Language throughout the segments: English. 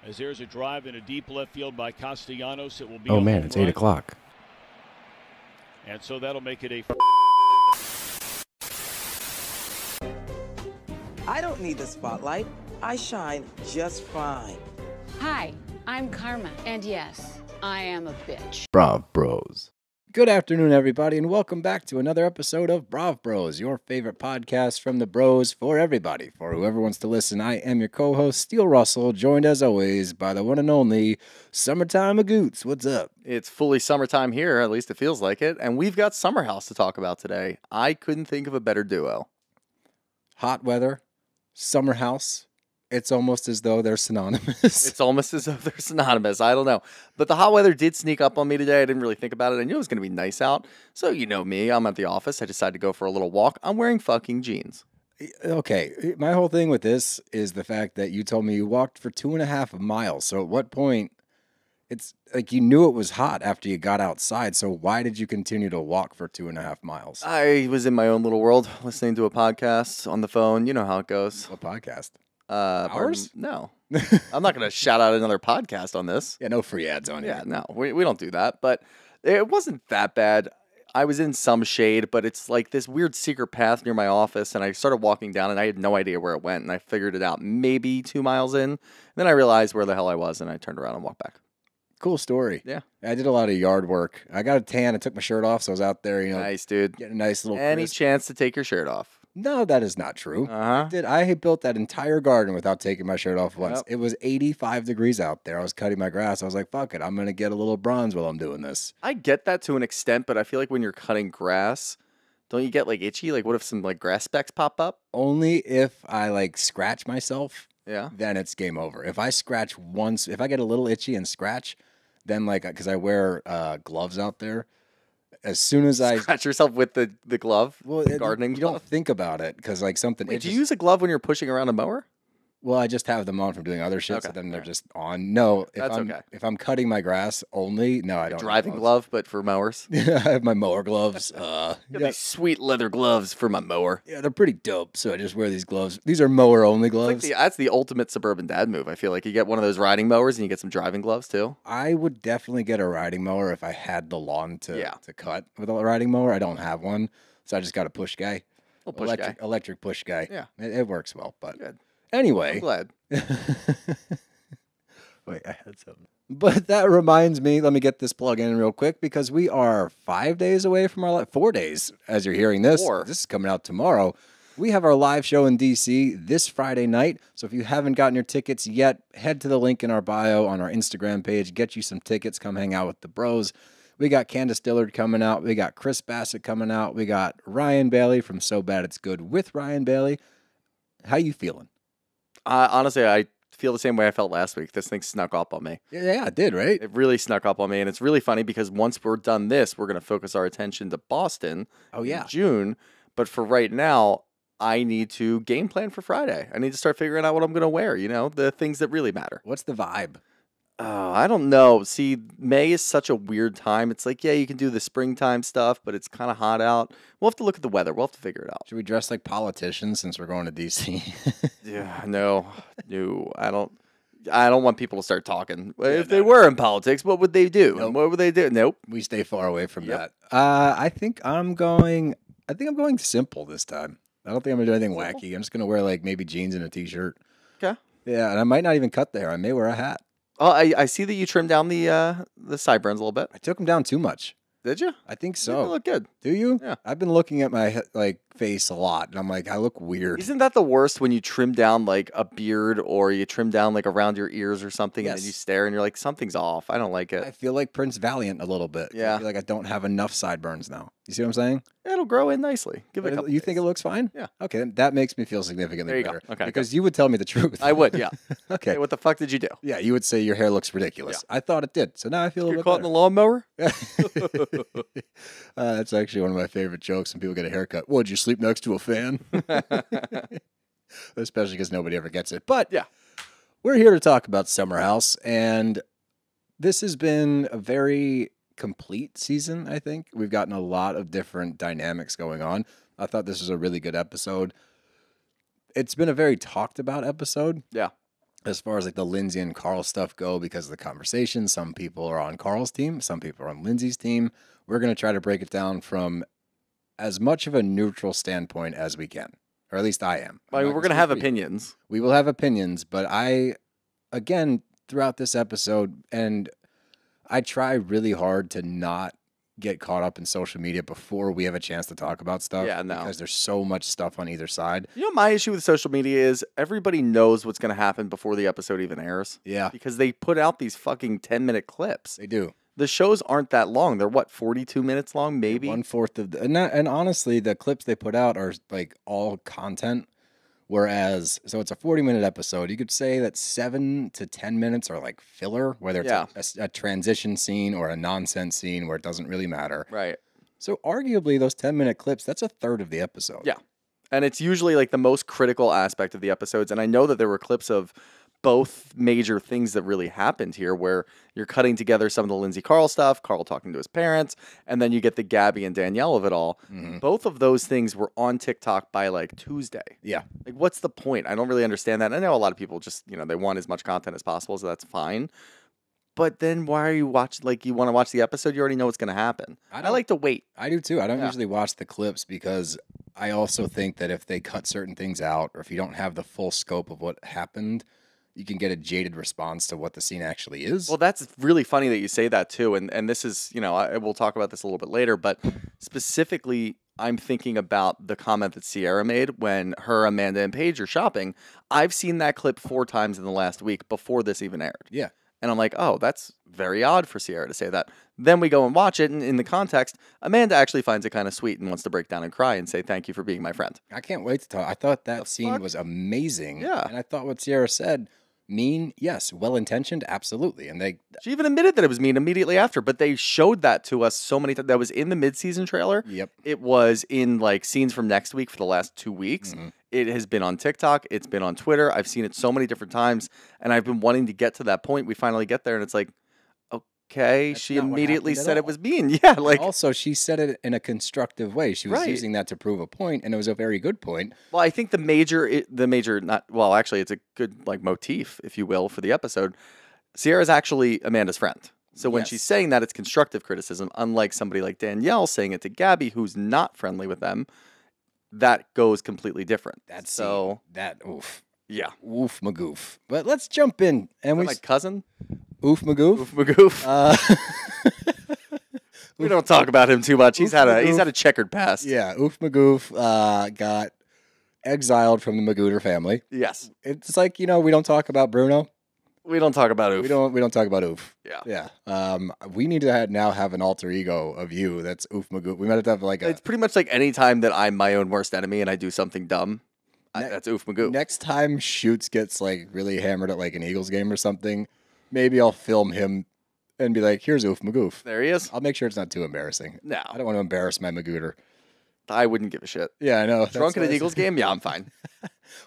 As there's a drive in a deep left field by Castellanos, it will be. Oh man, it's 8 o'clock. And so that'll make it a. I don't need the spotlight. I shine just fine. Hi, I'm Karma, and yes, I am a bitch. Brav Bros. Good afternoon, everybody, and welcome back to another episode of Brav Bros, your favorite podcast from the bros for everybody. For whoever wants to listen, I am your co-host, Steele Russell, joined as always by the one and only Summertime Agoots. What's up? It's fully summertime here, at least it feels like it, and we've got Summer House to talk about today. I couldn't think of a better duo. Hot weather, summer house. It's almost as though they're synonymous. It's almost as though they're synonymous. I don't know. But the hot weather did sneak up on me today. I didn't really think about it. I knew it was going to be nice out. So you know me. I'm at the office. I decided to go for a little walk. I'm wearing fucking jeans. Okay, my whole thing with this is the fact that you told me you walked for 2.5 miles. So at what point, it's like you knew it was hot after you got outside. So why did you continue to walk for 2.5 miles? I was in my own little world listening to a podcast on the phone. You know how it goes. What podcast? Ours? No. I'm not going to shout out another podcast on this. Yeah, no free ads on Yeah, here. no, we don't do that. But it wasn't that bad. I was in some shade, but it's like this weird secret path near my office, and I started walking down, and I had no idea where it went, and I figured it out maybe 2 miles in. And then I realized where the hell I was, and I turned around and walked back. Cool story. Yeah. I did a lot of yard work. I got a tan. I took my shirt off, so I was out there, Nice, dude. getting a nice little Any crisp. chance to take your shirt off? No, that is not true. Uh-huh. I built that entire garden without taking my shirt off once. Yep. It was 85 degrees out there. I was cutting my grass. I was like, fuck it. I'm going to get a little bronze while I'm doing this. I get that to an extent, but I feel like when you're cutting grass, don't you get like itchy? Like what if some like grass specks pop up? Only if I like scratch myself, Yeah. then it's game over. If I scratch once, if I get a little itchy and scratch, then like, because I wear gloves out there, as soon as I Scratch yourself with the glove, gardening you glove. don't think about it because like something. Wait, it do you just- use a glove when you're pushing around a mower? Well, I just have them on from doing other shit, so Okay, then they're alright. just on. No, if That's I'm okay. if I'm cutting my grass only, no, I don't. Driving glove, but for mowers. Yeah, I have my mower gloves. Got Yeah, these sweet leather gloves for my mower. yeah, they're pretty dope. So I just wear these gloves. These are mower only It's like gloves. that's the ultimate suburban dad move. I feel like you get one of those riding mowers and you get some driving gloves too. I would definitely get a riding mower if I had the lawn to cut with a riding mower. I don't have one, so I just got a push guy. Little push guy. Electric push guy. Yeah. It works well. But Good. anyway, I'm glad. Wait, I had something. But that reminds me, let me get this plug in real quick because we are 5 days away from our 4 days as you're hearing this. 4. This is coming out tomorrow. We have our live show in DC this Friday night. So if you haven't gotten your tickets yet, head to the link in our bio on our Instagram page. Get you some tickets. Come hang out with the bros. We got Candace Dillard coming out. We got Chris Bassett coming out. We got Ryan Bailey from So Bad It's Good with Ryan Bailey. How you feeling? Honestly, I feel the same way I felt last week. This thing snuck up on me. Yeah, it did, right? It really snuck up on me, and it's really funny because once we're done this, we're going to focus our attention to Boston. Oh, yeah. In June. But for right now, I need to game plan for Friday. I need to start figuring out what I'm going to wear. You know, the things that really matter. What's the vibe? Oh, I don't know. See, May is such a weird time. It's like, yeah, you can do the springtime stuff, but it's kind of hot out. We'll have to look at the weather. We'll have to figure it out. Should we dress like politicians since we're going to DC? Yeah, no, I don't want people to start talking. If they were in politics, what would they do? Nope. What would they do? Nope. We stay far away from Yep. that. I think I'm going simple this time. I don't think I'm gonna do anything Simple? wacky. I'm just gonna wear like maybe jeans and a t-shirt. Okay. Yeah, and I might not even cut the hair. I may wear a hat. Oh, I see that you trimmed down the sideburns a little bit. I took them down too much. Did you? I think You so. look good. Do you? Yeah. I've been looking at my face a lot, and I'm like, I look weird. Isn't that the worst when you trim down like a beard or you trim down like around your ears or something, and Yes. then you stare and you're like, something's off. I don't like I it. feel like Prince Valiant a little bit. Yeah. I feel like I don't have enough sideburns now. You see what I'm saying? It'll grow in nicely. Give it a couple You think it days. looks fine? Yeah. Okay, that makes me feel significantly There you go. better. Okay, Because you would tell me the truth. I would, yeah. Okay. Hey, what the fuck did you do? Yeah, you would say your hair looks ridiculous. I thought it did. So now I feel a You're little caught in bit the lawnmower? better. That's actually one of my favorite jokes when people get a haircut. Well, did you sleep next to a fan? Especially because nobody ever gets it. But Yeah. we're here to talk about Summer House, and this has been a very complete season, I think. We've gotten a lot of different dynamics going on. I thought this was a really good episode. It's been a very talked about episode. Yeah. as far as like the Lindsay and Carl stuff go because of the conversation. Some people are on Carl's team, some people are on Lindsay's team. We're going to try to break it down from as much of a neutral standpoint as we can, or at least I am. I mean, we're going to have opinions. We will have opinions, but again, throughout this episode, and I try really hard to not get caught up in social media before we have a chance to talk about stuff. Yeah, no. Because there's so much stuff on either side. You know, my issue with social media is everybody knows what's going to happen before the episode even airs. Yeah. Because they put out these fucking 10-minute clips. They do. The shows aren't that long. They're, what, 42 minutes long, maybe? 1/4 of and honestly, the clips they put out are like all content. Whereas, so it's a 40-minute episode. You could say that 7 to 10 minutes are like filler, whether it's a transition scene or a nonsense scene where it doesn't really matter. Right. So arguably, those 10-minute clips, that's a third of the episode. Yeah. And it's usually like the most critical aspect of the episodes. And I know that there were clips of both major things that really happened here where you're cutting together some of the Lindsay Carl stuff, Carl talking to his parents, and then you get the Gabby and Danielle of it all. Mm-hmm. Both of those things were on TikTok by like Tuesday. Yeah. Like, what's the point? I don't really understand that. And I know a lot of people just, they want as much content as possible, so that's fine. But then why are you watching, like, you want to watch the episode? You already know what's going to happen. I like to wait. I do too. I don't usually watch the clips because I also think that if they cut certain things out or if you don't have the full scope of what happened, you can get a jaded response to what the scene actually is. Well, that's really funny that you say that too. And this is, we'll talk about this a little bit later, but specifically, I'm thinking about the comment that Ciara made when her, Amanda, and Paige are shopping. I've seen that clip 4 times in the last week before this even aired. Yeah. And I'm like, oh, that's very odd for Ciara to say that. Then we go and watch it, and in the context, Amanda actually finds it kind of sweet and wants to break down and cry and say, thank you for being my friend. I can't wait to talk. I thought that scene was amazing. Yeah. And I thought what Ciara said, mean, yes. Well-intentioned, absolutely. And she even admitted that it was mean immediately after, but they showed that to us so many times. That was in the mid-season trailer. Yep. It was in like scenes from next week for the last 2 weeks. Mm-hmm. It has been on TikTok. It's been on Twitter. I've seen it so many different times, and I've been wanting to get to that point. We finally get there, and it's like, okay, she immediately said it was mean. Yeah, like also she said it in a constructive way. She was using that to prove a point, and it was a very good point. Well, I think actually, it's a good like motif, if you will, for the episode. Ciara's actually Amanda's friend. So when she's saying that, it's constructive criticism, unlike somebody like Danielle saying it to Gabby, who's not friendly with them. That goes completely different. Oof. Yeah. Oof magoof. But let's jump in. And my cousin? Oof magoof. Oof magoof. We don't talk about him too much. He's had a checkered past. Yeah. Oof magoof got exiled from the Magooter family. Yes. It's like, we don't talk about Bruno. We don't talk about Oof. We don't talk about Oof. Yeah. Yeah. We need to now have an alter ego of you that's Oof magoof. We might have to have like it's pretty much like any time that I'm my own worst enemy and I do something dumb. That's Oof magoof. Next time Shoots gets like really hammered at like an Eagles game or something, maybe I'll film him and be like, here's Oof magoof. There he is. I'll make sure it's not too embarrassing. No. I don't want to embarrass my Magooter. I wouldn't give a shit. Yeah, I know. Drunk at an Eagles game? Yeah, I'm fine.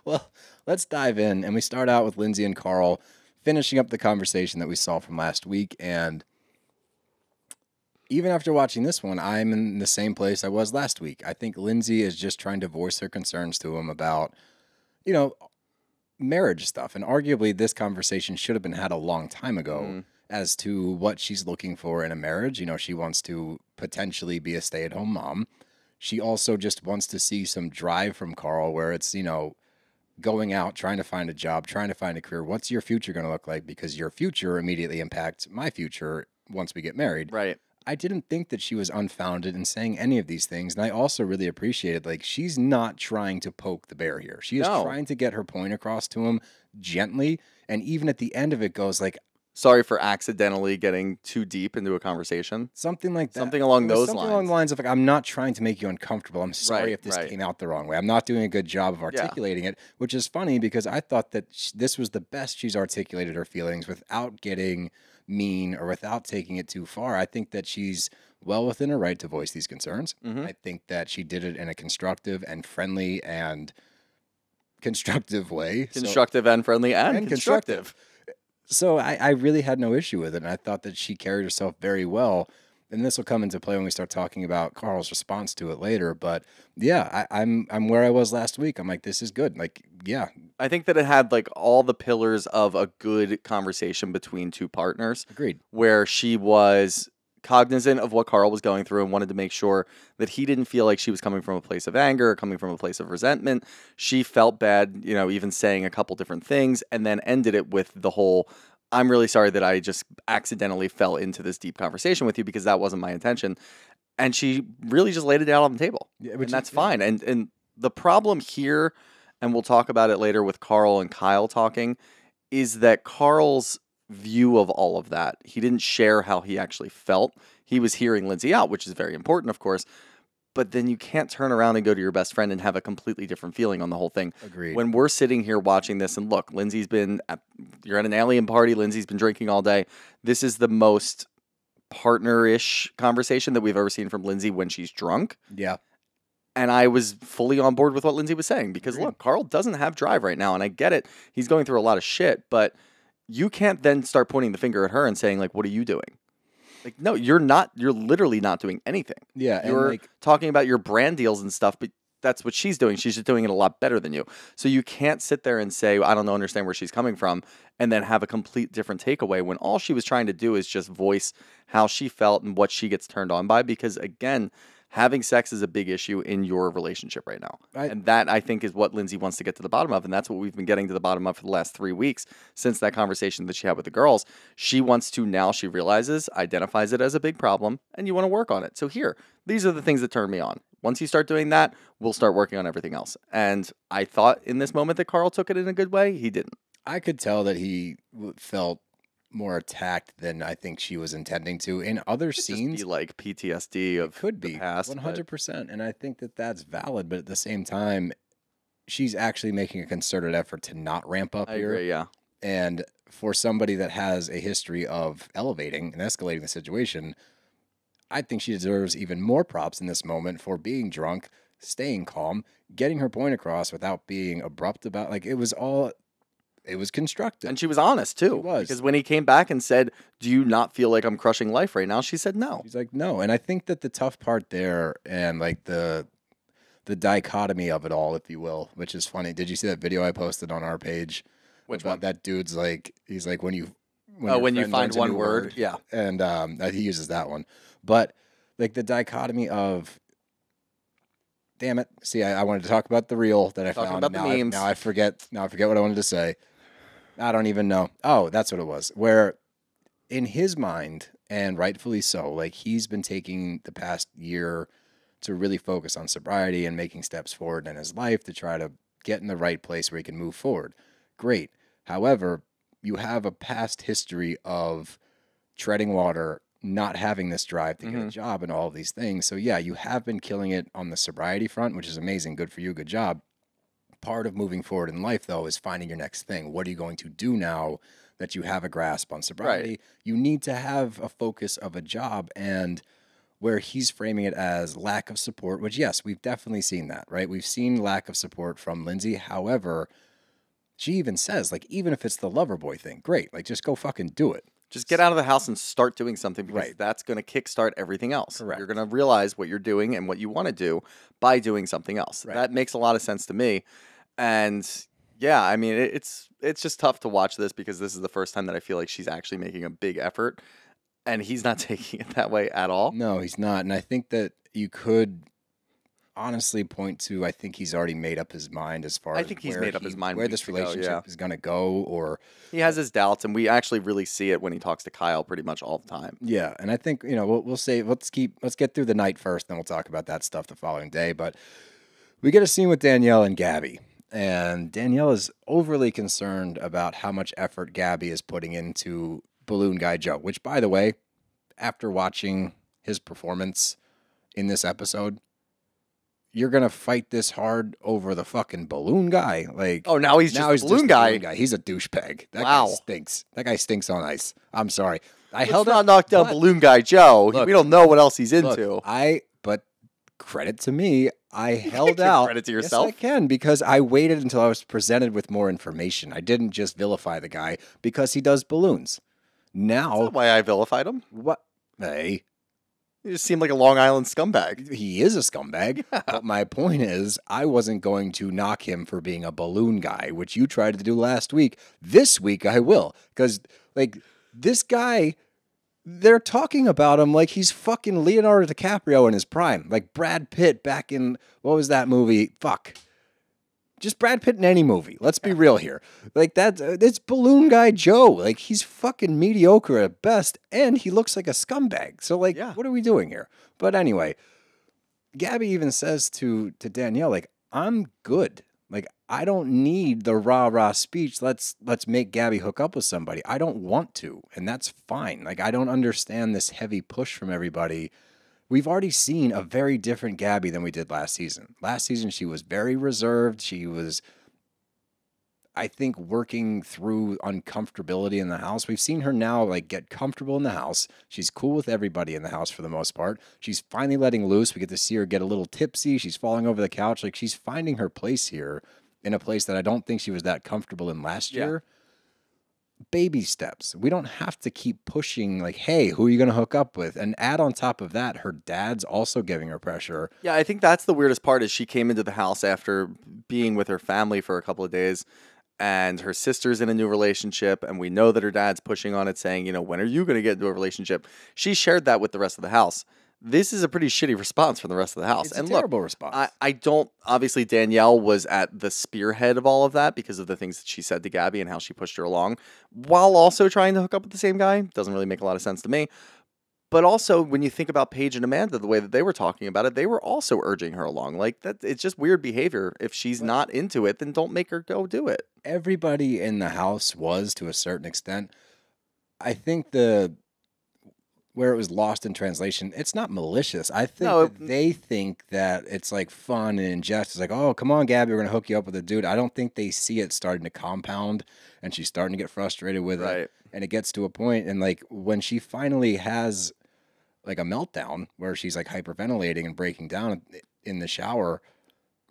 Well, let's dive in. And we start out with Lindsay and Carl finishing up the conversation that we saw from last week. And even after watching this one, I'm in the same place I was last week. I think Lindsay is just trying to voice her concerns to him about, marriage stuff. And arguably, this conversation should have been had a long time ago as to what she's looking for in a marriage. She wants to potentially be a stay-at-home mom. She also just wants to see some drive from Carl where it's, going out, trying to find a job, trying to find a career. What's your future going to look like? Because your future immediately impacts my future once we get married. Right. I didn't think that she was unfounded in saying any of these things. And I also really appreciated, she's not trying to poke the bear here. She is trying to get her point across to him gently. And even at the end of it goes sorry for accidentally getting too deep into a conversation. Something like that. Something along those lines. Something along the lines of I'm not trying to make you uncomfortable. I'm sorry if this came out the wrong way. I'm not doing a good job of articulating it, which is funny because I thought that this was the best she's articulated her feelings without getting mean or without taking it too far. I think that she's well within her right to voice these concerns. Mm-hmm. I think that she did it in a constructive and friendly and constructive way. Constructive and friendly and constructive. So I really had no issue with it, and I thought that she carried herself very well. And this will come into play when we start talking about Carl's response to it later. But yeah, I'm where I was last week. I'm like, this is good. Yeah, I think that it had like all the pillars of a good conversation between two partners. agreed. Where she was cognizant of what Carl was going through and wanted to make sure that he didn't feel like she was coming from a place of anger or coming from a place of resentment. She felt bad, you know, even saying a couple different things, and then ended it with the whole, I'm really sorry that I just accidentally fell into this deep conversation with you because that wasn't my intention. And she really just laid it down on the table. Yeah, and that's fine. And the problem here, and we'll talk about it later with Carl and Kyle talking, is that Carl's view of all of that, he didn't share how he actually felt. He was hearing Lindsay out, which is very important, of course. But then you can't turn around and go to your best friend and have a completely different feeling on the whole thing. Agreed. When we're sitting here watching this, and look, you're at an alien party, Lindsay's been drinking all day. This is the most partner-ish conversation that we've ever seen from Lindsay when she's drunk. Yeah. And I was fully on board with what Lindsay was saying because, look, Carl doesn't have drive right now, and I get it. He's going through a lot of shit, but you can't then start pointing the finger at her and saying, like, what are you doing? Like, no, you're not. You're literally not doing anything. Yeah. You're and talking about your brand deals and stuff, but that's what she's doing. She's just doing it a lot better than you. So you can't sit there and say, I don't understand where she's coming from, and then have a complete different takeaway when all she was trying to do is just voice how she felt and what she gets turned on by. Because, again, having sex is a big issue in your relationship right now. And that, I think, is what Lindsay wants to get to the bottom of. And that's what we've been getting to the bottom of for the last 3 weeks since that conversation that she had with the girls. She wants to, now she realizes, identifies it as a big problem, and you want to work on it. So here, these are the things that turn me on. Once you start doing that, we'll start working on everything else. And I thought in this moment that Carl took it in a good way. He didn't. I could tell that he felt more attacked than I think she was intending to. In other scenes, just be like PTSD of could the be past, 100%, and I think that that's valid. But at the same time, she's actually making a concerted effort to not ramp up I here. agree, yeah. And for somebody that has a history of elevating and escalating the situation, I think she deserves even more props in this moment for being drunk, staying calm, getting her point across without being abrupt about. Like it was constructive. And she was honest too. She was. Because when he came back and said, do you not feel like I'm crushing life right now? She said no. She's like, no. And I think that the tough part there and like the dichotomy of it all, if you will, which is funny. Did you see that video I posted on our page? Which about one? That dude's like, he's like, when you you find one word. Yeah. And he uses that one. But like the dichotomy of, damn it. See, I wanted to talk about the reel that I found. About the memes. Now I forget what I wanted to say. I don't even know. Oh, that's what it was. Where in his mind, and rightfully so, like he's been taking the past year to really focus on sobriety and making steps forward in his life to try to get in the right place where he can move forward. Great. However, you have a past history of treading water, not having this drive to get a job and all of these things. So yeah, you have been killing it on the sobriety front, which is amazing. Good for you. Good job. Part of moving forward in life, though, is finding your next thing. What are you going to do now that you have a grasp on sobriety? Right. You need to have a focus of a job, and where he's framing it as lack of support, which, yes, we've definitely seen that, right? We've seen lack of support from Lindsay. However, she even says, like, even if it's the lover boy thing, great. Like, just go fucking do it. Just get out of the house and start doing something because Right. that's going to kickstart everything else. Correct. You're going to realize what you're doing and what you want to do by doing something else. Right. That makes a lot of sense to me. And yeah, I mean, it's just tough to watch this because this is the first time that I feel like she's actually making a big effort and he's not taking it that way at all. No, he's not. And I think that you could honestly point to, I think he's already made up his mind as far as he's made up his mind where weeks this ago, relationship yeah. is going to go, or He has his doubts, and we actually really see it when he talks to Kyle pretty much all the time. yeah. And I think, we'll say, let's get through the night first, then we'll talk about that stuff the following day. But we get a scene with Danielle and Gabby. And Danielle is overly concerned about how much effort Gabby is putting into Balloon Guy Joe, which, by the way, after watching his performance in this episode, you're going to fight this hard over the fucking balloon guy. Like, Oh, now he's just a balloon guy. He's a douchebag. That Wow. guy stinks. That guy stinks on ice. I'm sorry. Let's not knock down Balloon Guy Joe. Look, we don't know what else he's into. Look, but credit to me, I held out. Credit to yourself. Yes, I can, because I waited until I was presented with more information. I didn't just vilify the guy because he does balloons. That's Now, not why I vilified him. what? Hey, You just seem like a Long Island scumbag. He is a scumbag. Yeah. But my point is, I wasn't going to knock him for being a balloon guy, which you tried to do last week. This week I will. Because, like, this guy, they're talking about him like he's fucking Leonardo DiCaprio in his prime. Like Brad Pitt back in, what was that movie? Fuck. Just Brad Pitt in any movie. Let's be real here. Like it's Balloon Guy Joe. Like he's fucking mediocre at best, and he looks like a scumbag. So like, What are we doing here? But anyway, Gabby even says to Danielle, like, I'm good. Like I don't need the rah-rah speech. Let's make Gabby hook up with somebody. I don't want to, and that's fine. Like I don't understand this heavy push from everybody. We've already seen a very different Gabby than we did last season. Last season, she was very reserved. She was, I think, working through uncomfortability in the house. We've seen her now, like, get comfortable in the house. She's cool with everybody in the house for the most part. She's finally letting loose. We get to see her get a little tipsy. She's falling over the couch. Like, she's finding her place here in a place that I don't think she was that comfortable in last year. Baby steps. We don't have to keep pushing like, hey, who are you going to hook up with? And add on top of that, her dad's also giving her pressure. Yeah, I think that's the weirdest part is she came into the house after being with her family for a couple of days and her sister's in a new relationship. And we know that her dad's pushing on it saying, you know, when are you going to get into a relationship? She shared that with the rest of the house. This is a pretty shitty response from the rest of the house. It's a terrible response. I don't, obviously Danielle was at the spearhead of all of that because of the things that she said to Gabby and how she pushed her along while also trying to hook up with the same guy. Doesn't really make a lot of sense to me. But also when you think about Paige and Amanda, the way that they were talking about it, they were also urging her along. Like that, it's just weird behavior. If she's not into it, then don't make her go do it. Everybody in the house was to a certain extent. I think where it was lost in translation, it's not malicious. I think that they think that it's like fun and in jest. It's like, oh, come on, Gabby, we're going to hook you up with a dude. I don't think they see it starting to compound and she's starting to get frustrated with it. And it gets to a point, and like when she finally has like a meltdown where she's like hyperventilating and breaking down in the shower,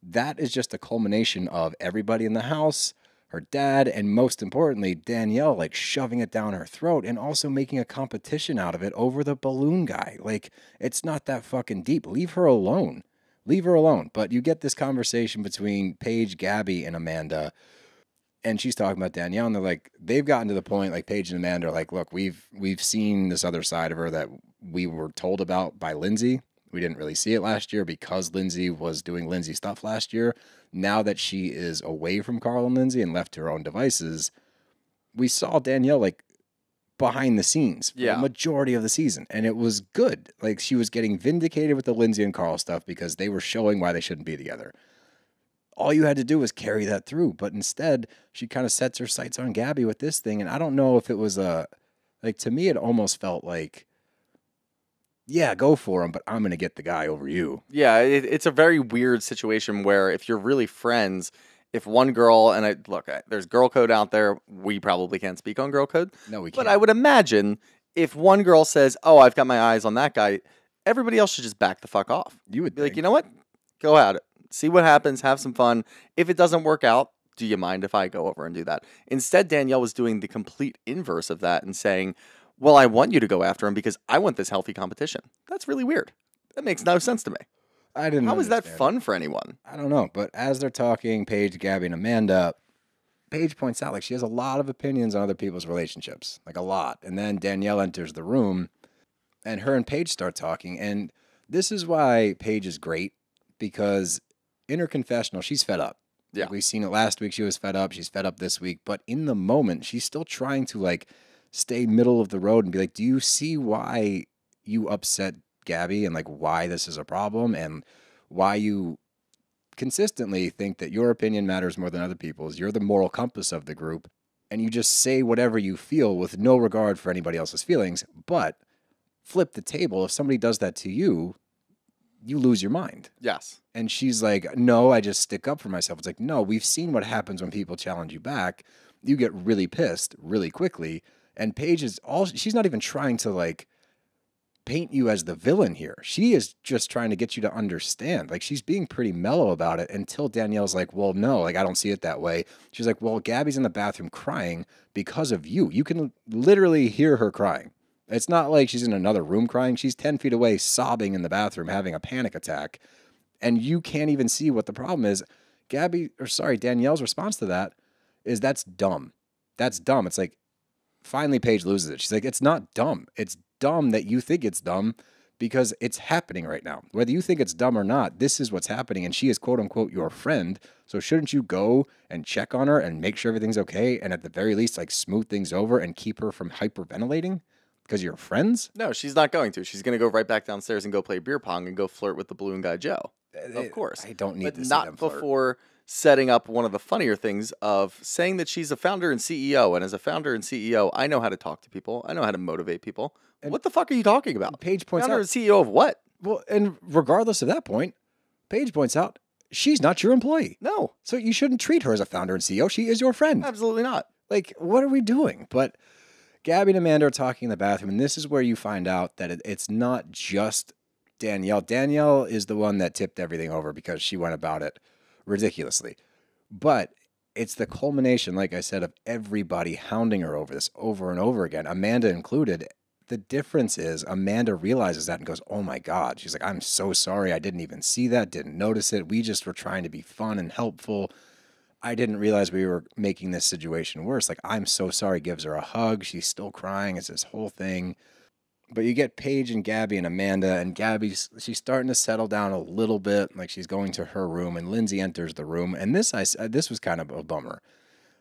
that is just a culmination of everybody in the house, her dad, and most importantly, Danielle, like shoving it down her throat and also making a competition out of it over the balloon guy. Like, it's not that fucking deep. Leave her alone. Leave her alone. But you get this conversation between Paige, Gabby, and Amanda, and she's talking about Danielle, and they're like, they've gotten to the point, like Paige and Amanda are like, look, we've seen this other side of her that we were told about by Lindsay. We didn't really see it last year because Lindsay was doing Lindsay stuff last year. Now that she is away from Carl and Lindsay and left to her own devices, we saw Danielle like behind the scenes for the majority of the season. And it was good. Like she was getting vindicated with the Lindsay and Carl stuff because they were showing why they shouldn't be together. All you had to do was carry that through. But instead, she kind of sets her sights on Gabby with this thing. And I don't know if it was like to me, it almost felt like, yeah, go for him, but I'm going to get the guy over you. Yeah, it's a very weird situation where if you're really friends, if one girl, and look, there's girl code out there. We probably can't speak on girl code. No, we can't. But I would imagine if one girl says, oh, I've got my eyes on that guy, everybody else should just back the fuck off. You would be like, you know what? Go at it. See what happens. Have some fun. If it doesn't work out, do you mind if I go over and do that? Instead, Danielle was doing the complete inverse of that and saying, well, I want you to go after him because I want this healthy competition. That's really weird. That makes no sense to me. I didn't. How is that fun for anyone? I don't know. But as they're talking, Paige, Gabby, and Amanda, Paige points out like she has a lot of opinions on other people's relationships, like a lot. And then Danielle enters the room, and her and Paige start talking. And this is why Paige is great, because in her confessional, she's fed up. Yeah, like we've seen it last week. She was fed up. She's fed up this week. But in the moment, she's still trying to like stay middle of the road and be like, do you see why you upset Gabby and like why this is a problem and why you consistently think that your opinion matters more than other people's? You're the moral compass of the group and you just say whatever you feel with no regard for anybody else's feelings. But flip the table. If somebody does that to you, you lose your mind. Yes. And she's like, no, I just stick up for myself. It's like, no, we've seen what happens when people challenge you back. You get really pissed really quickly. And Paige is she's not even trying to like paint you as the villain here. She is just trying to get you to understand. Like she's being pretty mellow about it until Danielle's like, well, no, like I don't see it that way. She's like, well, Gabby's in the bathroom crying because of you. You can literally hear her crying. It's not like she's in another room crying. She's 10 feet away, sobbing in the bathroom, having a panic attack. And you can't even see what the problem is. Danielle's response to that is that's dumb. That's dumb. It's like, finally Paige loses it. She's like, it's not dumb. It's dumb that you think it's dumb because it's happening right now. Whether you think it's dumb or not, this is what's happening. And she is quote unquote your friend. So shouldn't you go and check on her and make sure everything's okay? And at the very least, like smooth things over and keep her from hyperventilating because you're friends? No, she's not going to. She's going to go right back downstairs and go play beer pong and go flirt with the balloon guy Joe. Of course. I don't need to see not them flirt. before setting up one of the funnier things of saying that she's a founder and CEO. And as a founder and CEO, I know how to talk to people. I know how to motivate people. And what the fuck are you talking about? Paige points founder out. and CEO of what? Well, and regardless of that point, Paige points out she's not your employee. No. So you shouldn't treat her as a founder and CEO. She is your friend. Absolutely not. Like, what are we doing? But Gabby and Amanda are talking in the bathroom, and this is where you find out that it's not just Danielle. Danielle is the one that tipped everything over because she went about it ridiculously. But it's the culmination, like I said, of everybody hounding her over this over and over again, Amanda included. The difference is Amanda realizes that and goes, oh my God. She's like, I'm so sorry. I didn't even see that, didn't notice it. We just were trying to be fun and helpful. I didn't realize we were making this situation worse. Like, I'm so sorry. Gives her a hug. She's still crying. It's this whole thing. But you get Paige and Gabby and Amanda, and Gabby's, she's starting to settle down a little bit. Like, she's going to her room, and Lindsay enters the room. And this was kind of a bummer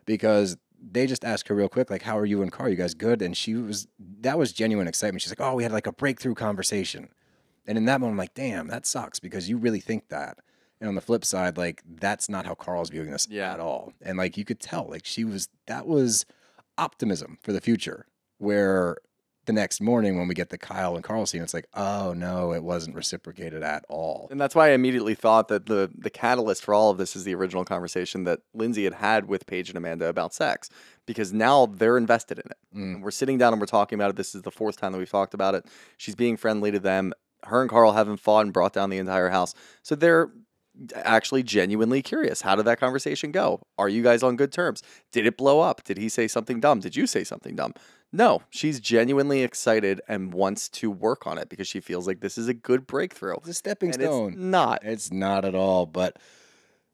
because they just asked her real quick, like, how are you and Carl? You guys good? And that was genuine excitement. She's like, oh, we had like a breakthrough conversation. And in that moment, I'm like, damn, that sucks because you really think that. And on the flip side, like, that's not how Carl's viewing this at all. And like, you could tell, like, that was optimism for the future, where the next morning when we get the Kyle and Carl scene, it's like, oh no, it wasn't reciprocated at all. And that's why I immediately thought that the catalyst for all of this is the original conversation that Lindsay had with Paige and Amanda about sex, because now they're invested in it. And we're sitting down and we're talking about it. This is the fourth time that we've talked about it. She's being friendly to them. Her and Carl haven't fought and brought down the entire house. So they're actually genuinely curious. How did that conversation go? Are you guys on good terms? Did it blow up? Did he say something dumb? Did you say something dumb? No, she's genuinely excited and wants to work on it because she feels like this is a good breakthrough. It's a stepping stone. It's not. It's not at all. But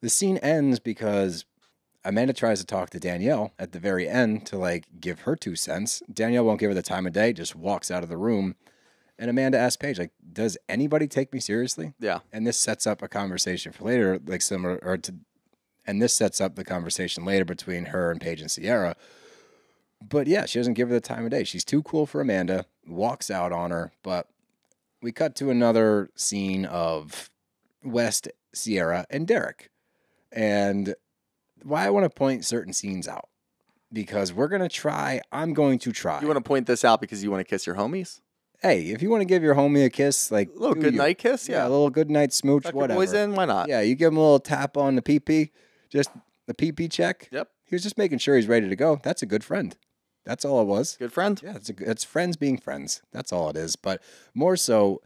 the scene ends because Amanda tries to talk to Danielle at the very end to like give her 2 cents. Danielle won't give her the time of day, just walks out of the room. And Amanda asks Paige, like, does anybody take me seriously? Yeah. And this sets up a conversation for later, like and this sets up the conversation later between her and Paige and Ciara. But yeah, she doesn't give her the time of day. She's too cool for Amanda, walks out on her. But we cut to another scene of West, Ciara, and Derek. And why I want to point certain scenes out, because I'm going to try. You want to point this out because you want to kiss your homies? Hey, if you want to give your homie a kiss, like A little good night kiss? Yeah. a little good night smooch, Tuck your whatever. boys in, why not? Yeah, you give him a little tap on the pee-pee, just the pee-pee check. Yep. He was just making sure he's ready to go. That's a good friend. That's all it was. Good friend? Yeah, it's friends being friends. That's all it is. But more so,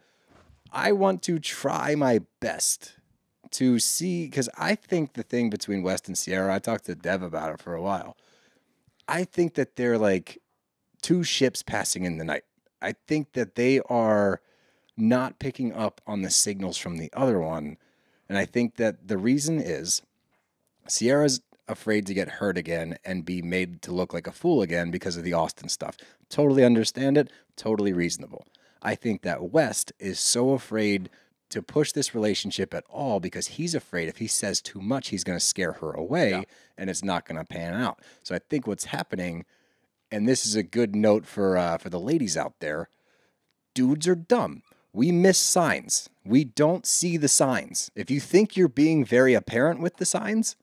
I want to try my best to see, because I think the thing between West and Ciara, I talked to Dev about it for a while. I think that they're like two ships passing in the night. I think that they are not picking up on the signals from the other one. And I think that the reason is Ciara's afraid to get hurt again and be made to look like a fool again because of the Austin stuff. Totally understand it. Totally reasonable. I think that West is so afraid to push this relationship at all because he's afraid if he says too much, he's going to scare her away and it's not going to pan out. So I think what's happening, and this is a good note for the ladies out there, dudes are dumb. We miss signs. We don't see the signs. If you think you're being very apparent with the signs,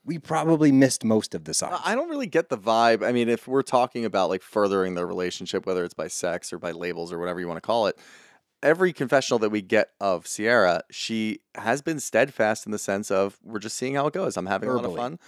we probably missed most of the signs. I don't really get the vibe. I mean, if we're talking about like furthering their relationship, whether it's by sex or by labels or whatever you want to call it, every confessional that we get of Ciara, she has been steadfast in the sense of, we're just seeing how it goes. I'm having a lot of fun.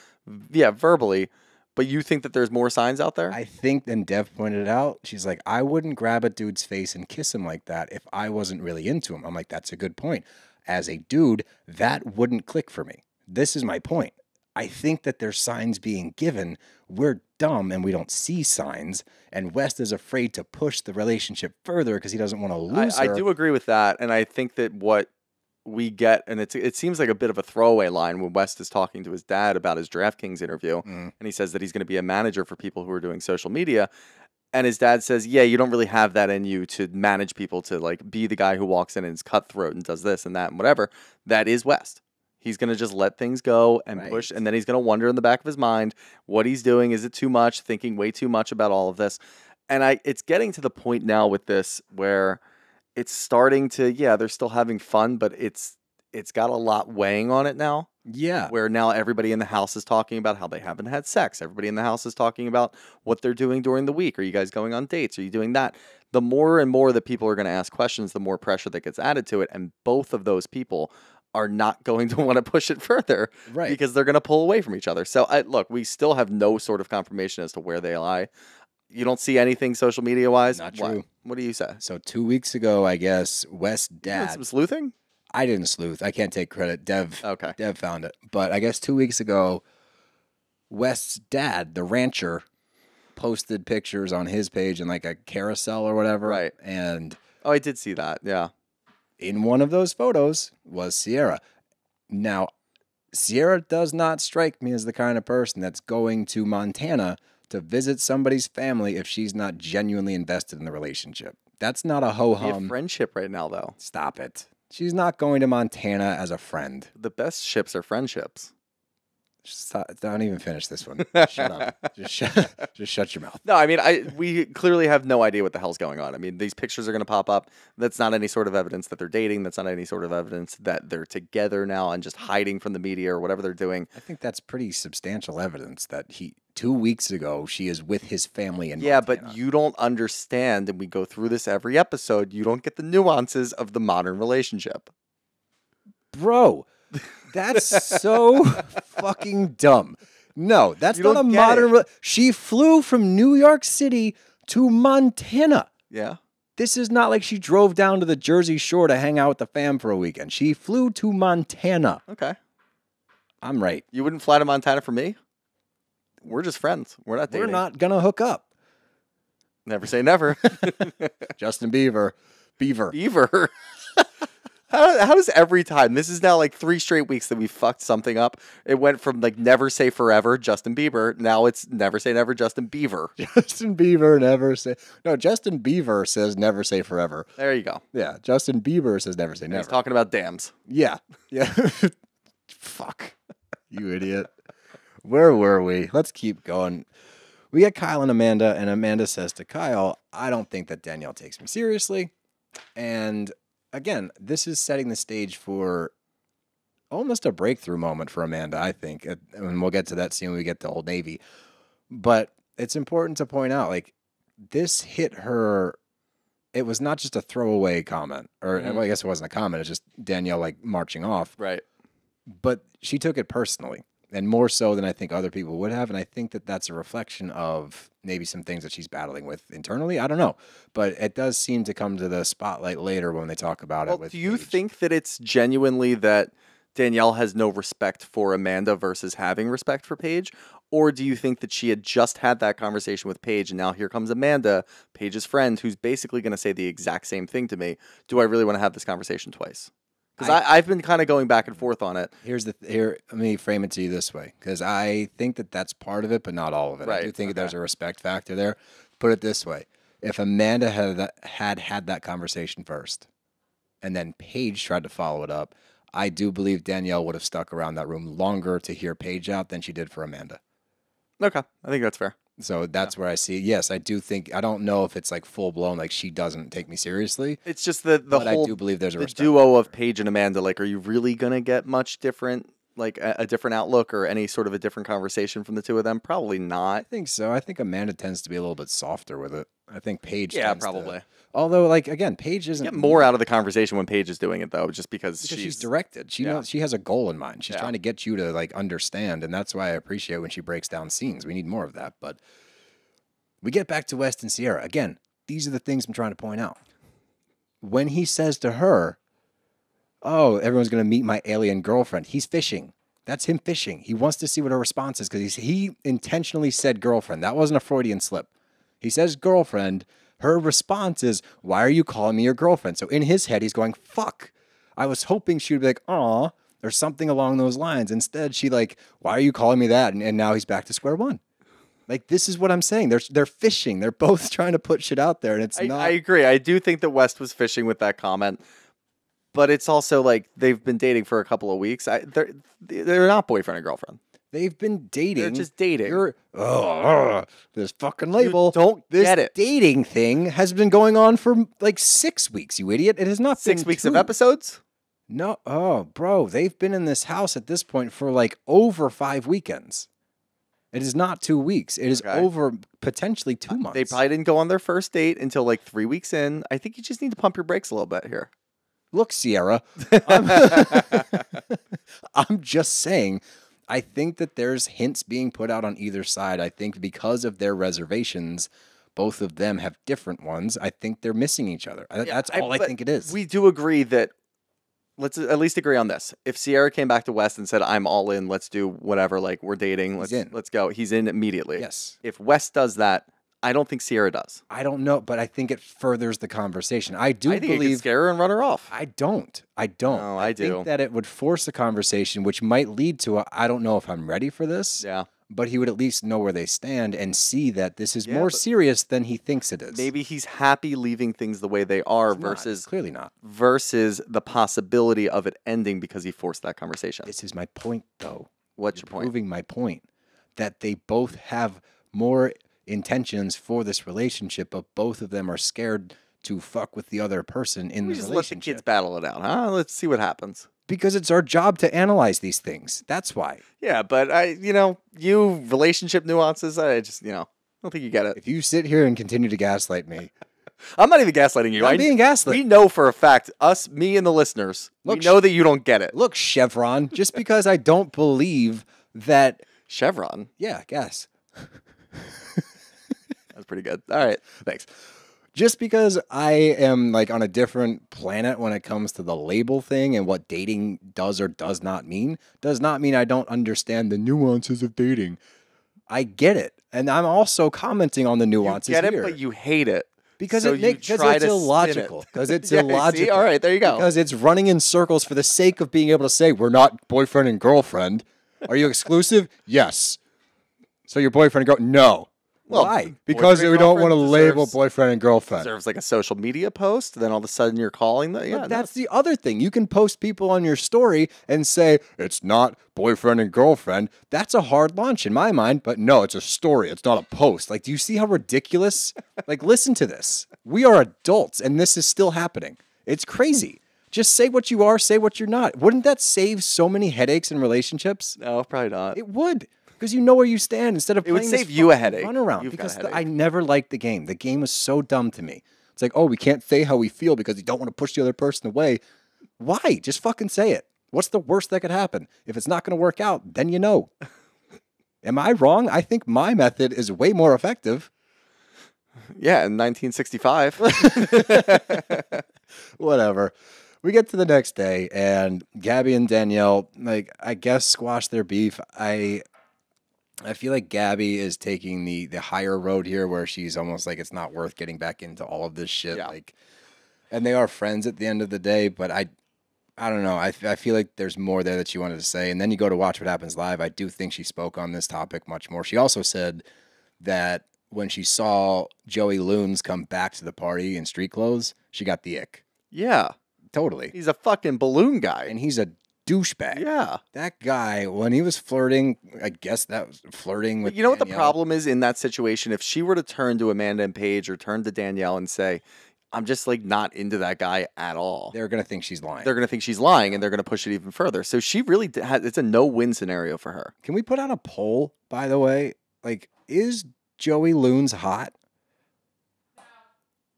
Yeah, verbally. But you think that there's more signs out there? I think, and Dev pointed it out, she's like, I wouldn't grab a dude's face and kiss him like that if I wasn't really into him. I'm like, that's a good point. As a dude, that wouldn't click for me. This is my point. I think that there's signs being given. We're dumb and we don't see signs. And West is afraid to push the relationship further because he doesn't want to lose I her. do agree with that. And I think that what we get, and it seems like a bit of a throwaway line when West is talking to his dad about his DraftKings interview. And he says that he's going to be a manager for people who are doing social media. And his dad says, yeah, you don't really have that in you to manage people, to like be the guy who walks in and is cutthroat and does this and that and whatever. That is West. He's going to just let things go and push, and then he's going to wonder in the back of his mind what he's doing. Is it too much? Thinking way too much about all of this. And it's getting to the point now with this where it's starting to, they're still having fun, but it's got a lot weighing on it now. Yeah. Where now everybody in the house is talking about how they haven't had sex. Everybody in the house is talking about what they're doing during the week. Are you guys going on dates? Are you doing that? The more and more that people are going to ask questions, the more pressure that gets added to it. And both of those people are not going to want to push it further, right? Because they're going to pull away from each other. So, look, we still have no sort of confirmation as to where they lie. You don't see anything social media wise? Not true. What do you say? So 2 weeks ago, I guess, West's dad. You did some sleuthing? I didn't sleuth. I can't take credit. Dev found it. But I guess 2 weeks ago, West's dad, the rancher, posted pictures on his page in like a carousel or whatever. Right. And I did see that. Yeah. In one of those photos was Ciara. Now, Ciara does not strike me as the kind of person that's going to Montana to visit somebody's family if she's not genuinely invested in the relationship. That's not a ho-hum. A friendship right now, though. Stop it. She's not going to Montana as a friend. The best ships are friendships. Don't even finish this one. Shut up. Just shut your mouth. No, I mean, we clearly have no idea what the hell's going on. I mean, these pictures are going to pop up. That's not any sort of evidence that they're dating. That's not any sort of evidence that they're together now and just hiding from the media or whatever they're doing. I think that's pretty substantial evidence that 2 weeks ago, she is with his family in Yeah, Montana. but you don't understand, and we go through this every episode, you don't get the nuances of the modern relationship. Bro, that's so fucking dumb. No, that's not a modern... She flew from New York City to Montana. Yeah. This is not like she drove down to the Jersey Shore to hang out with the fam for a weekend. She flew to Montana. Okay. I'm right. You wouldn't fly to Montana for me? We're just friends. We're not dating. We're not going to hook up. Never say never. Justin Beaver. How does every time, this is now like 3 straight weeks that we fucked something up. It went from like never say forever, Justin Bieber. Now it's never say never, Justin Beaver. Justin Bieber never say. No, Justin Beaver says never say forever. There you go. Yeah, Justin Bieber says never say never. He's talking about dams. Yeah. Fuck. You idiot. Where were we? Let's keep going. We get Kyle and Amanda says to Kyle, I don't think that Danielle takes me seriously. And again, this is setting the stage for almost a breakthrough moment for Amanda, I think. And we'll get to that scene when we get to Old Navy. But it's important to point out, like, this hit her. It was not just a throwaway comment, or well, I guess it wasn't a comment. It's just Danielle, like, marching off. Right. But she took it personally, and more so than I think other people would have. And I think that that's a reflection of maybe some things that she's battling with internally. I don't know. But it does seem to come to the spotlight later when they talk about it. With do you Paige. think that it's genuinely that Danielle has no respect for Amanda versus having respect for Paige? Or do you think that she had just had that conversation with Paige and now here comes Amanda, Paige's friend, who's basically going to say the exact same thing to me? Do I really want to have this conversation twice? Because I've been kind of going back and forth on it. Here, let me frame it to you this way, because I think that that's part of it, but not all of it. Right. I do think there's a respect factor there. Put it this way: if Amanda had that conversation first, and then Paige tried to follow it up, I do believe Danielle would have stuck around that room longer to hear Paige out than she did for Amanda. Okay, I think that's fair. So that's where I see. Yes, I do think. I don't know if it's like full blown, like she doesn't take me seriously. It's just the but whole, I do believe there's a duo of Paige and Amanda. Like, are you really gonna get much different, like a different outlook or any sort of a different conversation from the two of them? Probably not. I think so. I think Amanda tends to be a little bit softer with it. I think Paige. Yeah, tends probably. Although, like, again, Paige isn't... Get more out of the conversation when Paige is doing it, though, just because she's directed. She knows, she has a goal in mind. She's trying to get you to, like, understand, and that's why I appreciate when she breaks down scenes. We need more of that, but we get back to West and Ciara. Again, these are the things I'm trying to point out. When he says to her, oh, everyone's going to meet my alien girlfriend, he's fishing. That's him fishing. He wants to see what her response is because he intentionally said girlfriend. That wasn't a Freudian slip. He says girlfriend. Her response is, why are you calling me your girlfriend? So in his head, he's going, fuck. I was hoping she would be like, aw, or something along those lines. Instead, she like, why are you calling me that? And now he's back to square one. Like, this is what I'm saying. They're fishing. They're both trying to put shit out there, and it's not. I agree. I do think that West was fishing with that comment. But it's also like they've been dating for a couple of weeks. They're not boyfriend and girlfriend. They've been dating. They're just dating. This fucking label. Don't get it. Dating thing has been going on for like 6 weeks, you idiot. It has not been 6 weeks of episodes? No. Oh, bro. They've been in this house at this point for like over 5 weekends. It is not 2 weeks. It is over potentially 2 months. They probably didn't go on their first date until like 3 weeks in. I think you just need to pump your brakes a little bit here. Look, Ciara, I'm just saying, I think that there's hints being put out on either side. I think because of their reservations, both of them have different ones. I think they're missing each other. That's all I think it is. We do agree that, let's at least agree on this. If Ciara came back to West and said, I'm all in, let's do whatever, like we're dating, let's go. He's in immediately. Yes. If West does that, I don't think Ciara does. I don't know, but I think it furthers the conversation. I think it could scare her and run her off. I don't. No, I do. think that it would force a conversation, which might lead to I don't know if I'm ready for this. Yeah. But he would at least know where they stand and see that this is more serious than he thinks it is. Maybe he's happy leaving things the way they are clearly not. Versus the possibility of it ending because he forced that conversation. This is my point, though. What's your point? Proving my point that they both have more intentions for this relationship, but both of them are scared to fuck with the other person in the relationship. Let the kids battle it out, huh? Let's see what happens. Because it's our job to analyze these things. That's why. Yeah, but you relationship nuances, I don't think you get it. If you sit here and continue to gaslight me, I'm not even gaslighting you. I'm being gaslit. We know for a fact, me and the listeners, we know that you don't get it. Look, Chevron, just because I don't believe that Chevron. Yeah, gas. That's pretty good. All right. Thanks. Just because I am like on a different planet when it comes to the label thing and what dating does or does not mean I don't understand the nuances of dating. I get it. And I'm also commenting on the nuances here. You get it, here. but you hate it. Because it's illogical. Because it's illogical. See? All right, there you go. Because it's running in circles for the sake of being able to say, we're not boyfriend and girlfriend. Are you exclusive? Yes. So your boyfriend and girl? No. Well, why? Because we don't want to label boyfriend and girlfriend. Deserves like a social media post. Then all of a sudden you're calling that. Yeah, but that's the other thing. You can post people on your story and say it's not boyfriend and girlfriend. That's a hard launch in my mind. But no, it's a story. It's not a post. Like, do you see how ridiculous? Like, listen to this. We are adults, and this is still happening. It's crazy. Just say what you are. Say what you're not. Wouldn't that save so many headaches in relationships? No, probably not. It would. Because you know where you stand instead of playing this save you a headache. Run around. You've because got a I never liked the game. The game was so dumb to me. It's like, oh, we can't say how we feel because you don't want to push the other person away. Why? Just fucking say it. What's the worst that could happen? If it's not going to work out, then you know. Am I wrong? I think my method is way more effective. Yeah, in 1965. Whatever. We get to the next day, and Gabby and Danielle, like, I guess, squash their beef. I feel like Gabby is taking the higher road here where she's almost like it's not worth getting back into all of this shit. Yeah. Like, and they are friends at the end of the day, but I don't know. I feel like there's more there that she wanted to say. And then you go to watch what happens live. I do think she spoke on this topic much more. She also said that when she saw Joey Loons come back to the party in street clothes, she got the ick. Yeah. Totally. He's a fucking balloon guy. And he's a douchebag. Yeah. That guy, when he was flirting, I guess that was flirting with You know what the Danielle. problem is in that situation? If she were to turn to Amanda and Paige or turn to Danielle and say, I'm just like not into that guy at all. They're going to think she's lying. They're going to think she's lying and they're going to push it even further. So she really it's a no-win scenario for her. Can we put out a poll, by the way? Like, is Joey Loons hot?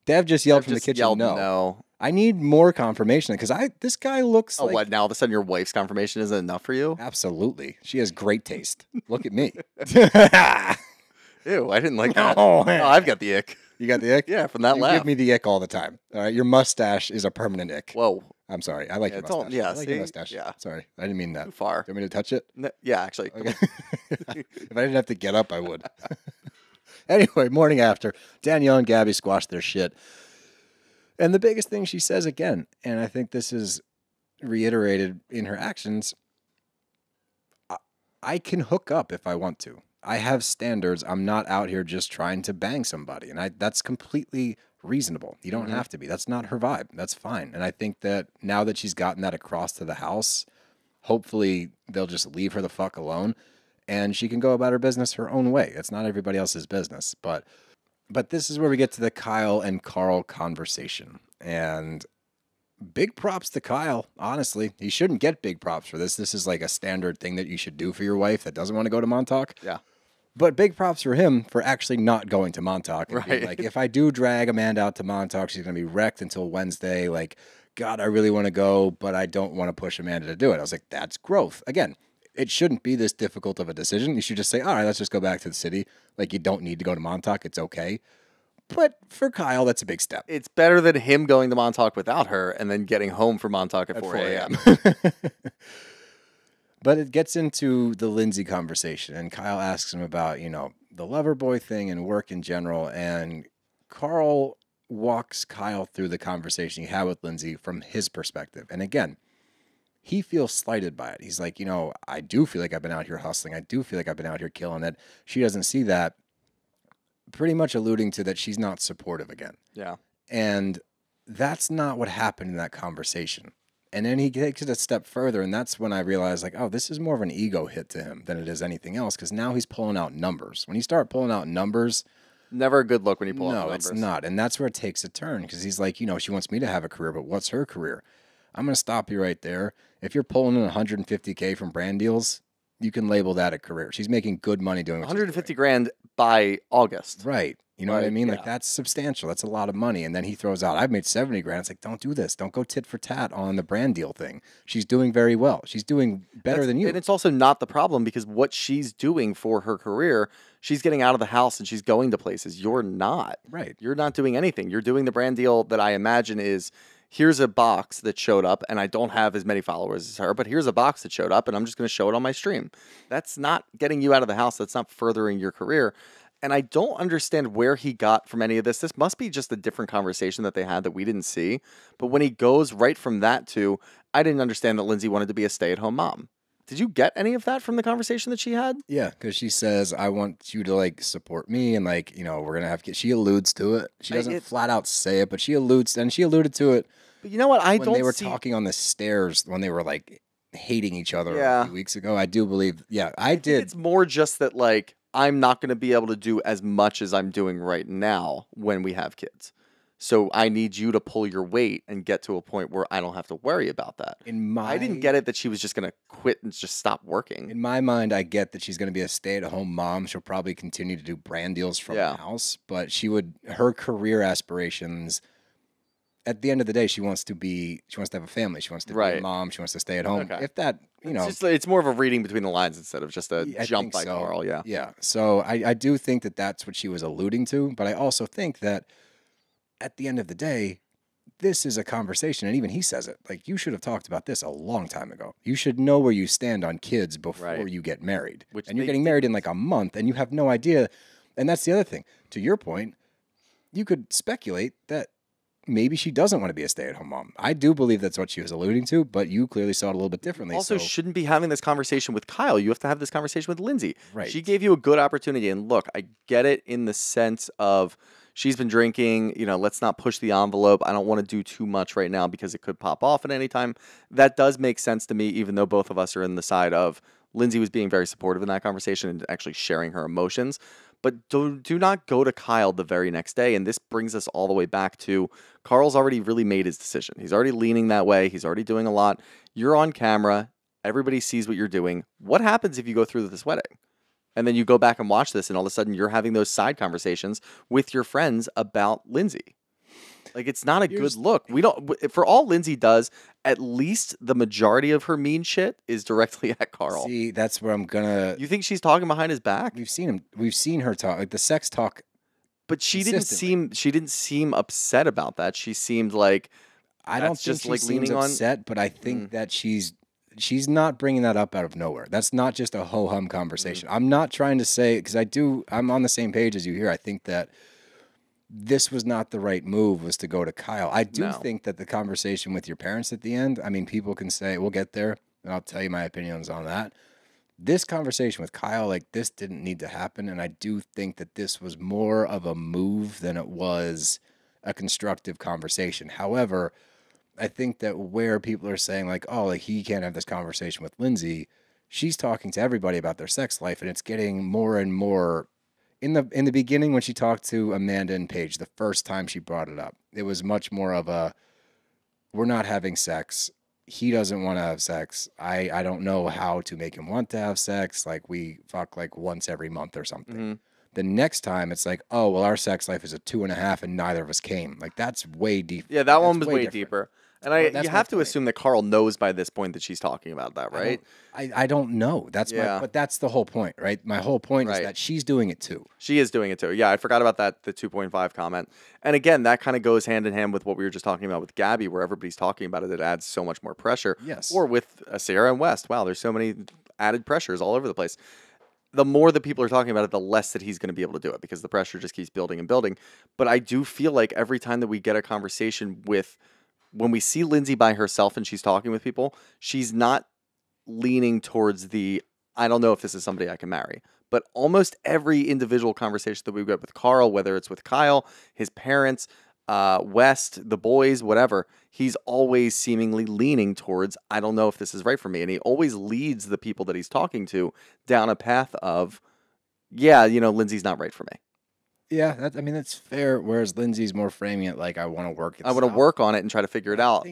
Dev just yelled from the kitchen, no. I need more confirmation because this guy looks like... what, now all of a sudden your wife's confirmation isn't enough for you? Absolutely. She has great taste. Look at me. Ew, I didn't like that. Oh, Oh, I've got the ick. You got the ick? Yeah, from that You laugh. give me the ick all the time. All right, your mustache is a permanent ick. Whoa. I'm sorry. I like your it's all- mustache. yeah, I like see? your mustache. Yeah. Sorry. I didn't mean that. Too far. Do you want me to touch it? No, yeah, actually. Okay. If I didn't have to get up, I would. Anyway, morning after, Danielle and Gabby squashed their shit. And the biggest thing she says again, and I think this is reiterated in her actions, I can hook up if I want to. I have standards. I'm not out here just trying to bang somebody. And that's completely reasonable. You don't have to be. That's not her vibe. That's fine. And I think that now that she's gotten that across to the house, hopefully they'll just leave her the fuck alone and she can go about her business her own way. It's not everybody else's business. But this is where we get to the Kyle and Carl conversation. And big props to Kyle, honestly. He shouldn't get big props for this. This is like a standard thing that you should do for your wife that doesn't want to go to Montauk. Yeah. But big props for him for actually not going to Montauk. And being Right. like, if I do drag Amanda out to Montauk, she's going to be wrecked until Wednesday. Like, God, I really want to go, but I don't want to push Amanda to do it. I was like, that's growth. Again, it shouldn't be this difficult of a decision. You should just say, all right, let's just go back to the city. Like, you don't need to go to Montauk. It's okay. But for Kyle, that's a big step. It's better than him going to Montauk without her and then getting home from Montauk at 4 a.m. But it gets into the Lindsay conversation, and Kyle asks him about, the lover boy thing and work in general, and Carl walks Kyle through the conversation he had with Lindsay from his perspective. And again, he feels slighted by it. He's like, I do feel like I've been out here hustling. I do feel like I've been out here killing it. She doesn't see that, pretty much alluding to that she's not supportive again. Yeah. And that's not what happened in that conversation. And then he takes it a step further, and that's when I realized, like, oh, this is more of an ego hit to him than it is anything else, because now he's pulling out numbers. When you start pulling out numbers... Never a good look when you pull out numbers. No, it's not. And that's where it takes a turn, because he's like, she wants me to have a career, but what's her career? I'm going to stop you right there. If you're pulling in $150K from brand deals, you can label that a career. She's making good money doing what she's doing. $150,000 by August. Right. You know what I mean? Yeah. Like, that's substantial. That's a lot of money. And then he throws out, I've made $70,000. It's like, don't do this. Don't go tit for tat on the brand deal thing. She's doing very well. She's doing better than you. And it's also not the problem, because what she's doing for her career, she's getting out of the house and she's going to places. You're not. Right. You're not doing anything. You're doing the brand deal that I imagine is, here's a box that showed up, and I don't have as many followers as her, but here's a box that showed up, and I'm just going to show it on my stream. That's not getting you out of the house. That's not furthering your career. And I don't understand where he got from any of this. This must be just a different conversation that they had that we didn't see. But when he goes right from that to, I didn't understand that Lindsay wanted to be a stay-at-home mom. Did you get any of that from the conversation that she had? Yeah, because she says, I want you to, support me, and, we're going to have kids. She alludes to it. She doesn't flat out say it, but she alludes, and she alluded to it. But you know what? When they were talking on the stairs, when they were, hating each other a few weeks ago, I do believe, I did. It's more just that, I'm not going to be able to do as much as I'm doing right now when we have kids. So I need you to pull your weight and get to a point where I don't have to worry about that. I didn't get it that she was just going to quit and just stop working. In my mind, I get that she's going to be a stay-at-home mom. She'll probably continue to do brand deals from the house, but her career aspirations, at the end of the day, she wants to have a family. She wants to be a mom. She wants to stay at home. Okay. If that, it's more of a reading between the lines instead of just a jump by so. Carl. Yeah. Yeah. So I do think that that's what she was alluding to, but I also think that at the end of the day, this is a conversation, and even he says it. You should have talked about this a long time ago. You should know where you stand on kids before you get married. And you're getting married in a month, and you have no idea. And that's the other thing. To your point, you could speculate that maybe she doesn't want to be a stay-at-home mom. I do believe that's what she was alluding to, but you clearly saw it a little bit differently. Also, shouldn't be having this conversation with Kyle. You have to have this conversation with Lindsay. Right. She gave you a good opportunity. And look, I get it in the sense of she's been drinking. Let's not push the envelope. I don't want to do too much right now because it could pop off at any time. That does make sense to me, even though both of us are in the side of Lindsay was being very supportive in that conversation and actually sharing her emotions. But do not go to Kyle the very next day. And this brings us all the way back to Carl's already really made his decision. He's already leaning that way. He's already doing a lot. You're on camera. Everybody sees what you're doing. What happens if you go through this wedding? And then you go back and watch this, and all of a sudden you're having those side conversations with your friends about Lindsay. It's not a good look. We don't. For all Lindsay does, at least the majority of her mean shit is directly at Carl. See, that's where I'm gonna. You think she's talking behind his back? We've seen her talk, the sex talk. But she didn't seem upset about that. She seemed like I don't think just she like seems leaning on. upset, but I think that she's not bringing that up out of nowhere. That's not just a ho-hum conversation. I'm not trying to say, because I'm on the same page as you here. I think that this was not the right move, was to go to Kyle. I do think that the conversation with your parents at the end, I mean, people can say, we'll get there, and I'll tell you my opinions on that. This conversation with Kyle, like, this didn't need to happen, and I do think that this was more of a move than it was a constructive conversation. However, I think that where people are saying, like, oh, like, he can't have this conversation with Lindsay, she's talking to everybody about their sex life, and it's getting more and more. In the beginning, when she talked to Amanda and Paige, the first time she brought it up, it was much more of a, we're not having sex. He doesn't want to have sex. I don't know how to make him want to have sex. Like, we fuck like once every month or something. The next time, it's like, oh, well, our sex life is a 2.5 and neither of us came. Like, that's way deep. Yeah, that one was way different. deeper. And you have to assume that Carl knows by this point that she's talking about that, right? I don't know. But that's the whole point, right? My whole point is that she's doing it too. She is doing it too. Yeah, I forgot about that, the 2.5 comment. And again, that kind of goes hand in hand with what we were just talking about with Gabby, where everybody's talking about it. It adds so much more pressure. Yes. Or with Ciara and West. Wow, there's so many added pressures all over the place. The more that people are talking about it, the less that he's going to be able to do it because the pressure just keeps building and building. But I do feel like every time that we get a conversation when we see Lindsay by herself and she's talking with people, she's not leaning towards I don't know if this is somebody I can marry. But almost every individual conversation that we've got with Carl, whether it's with Kyle, his parents, West, the boys, whatever, he's always seemingly leaning towards, I don't know if this is right for me. And he always leads the people that he's talking to down a path of, yeah, Lindsay's not right for me. Yeah, that's fair. Whereas Lindsay's more framing it like, I want to work it. I want to work on it and try to figure it out.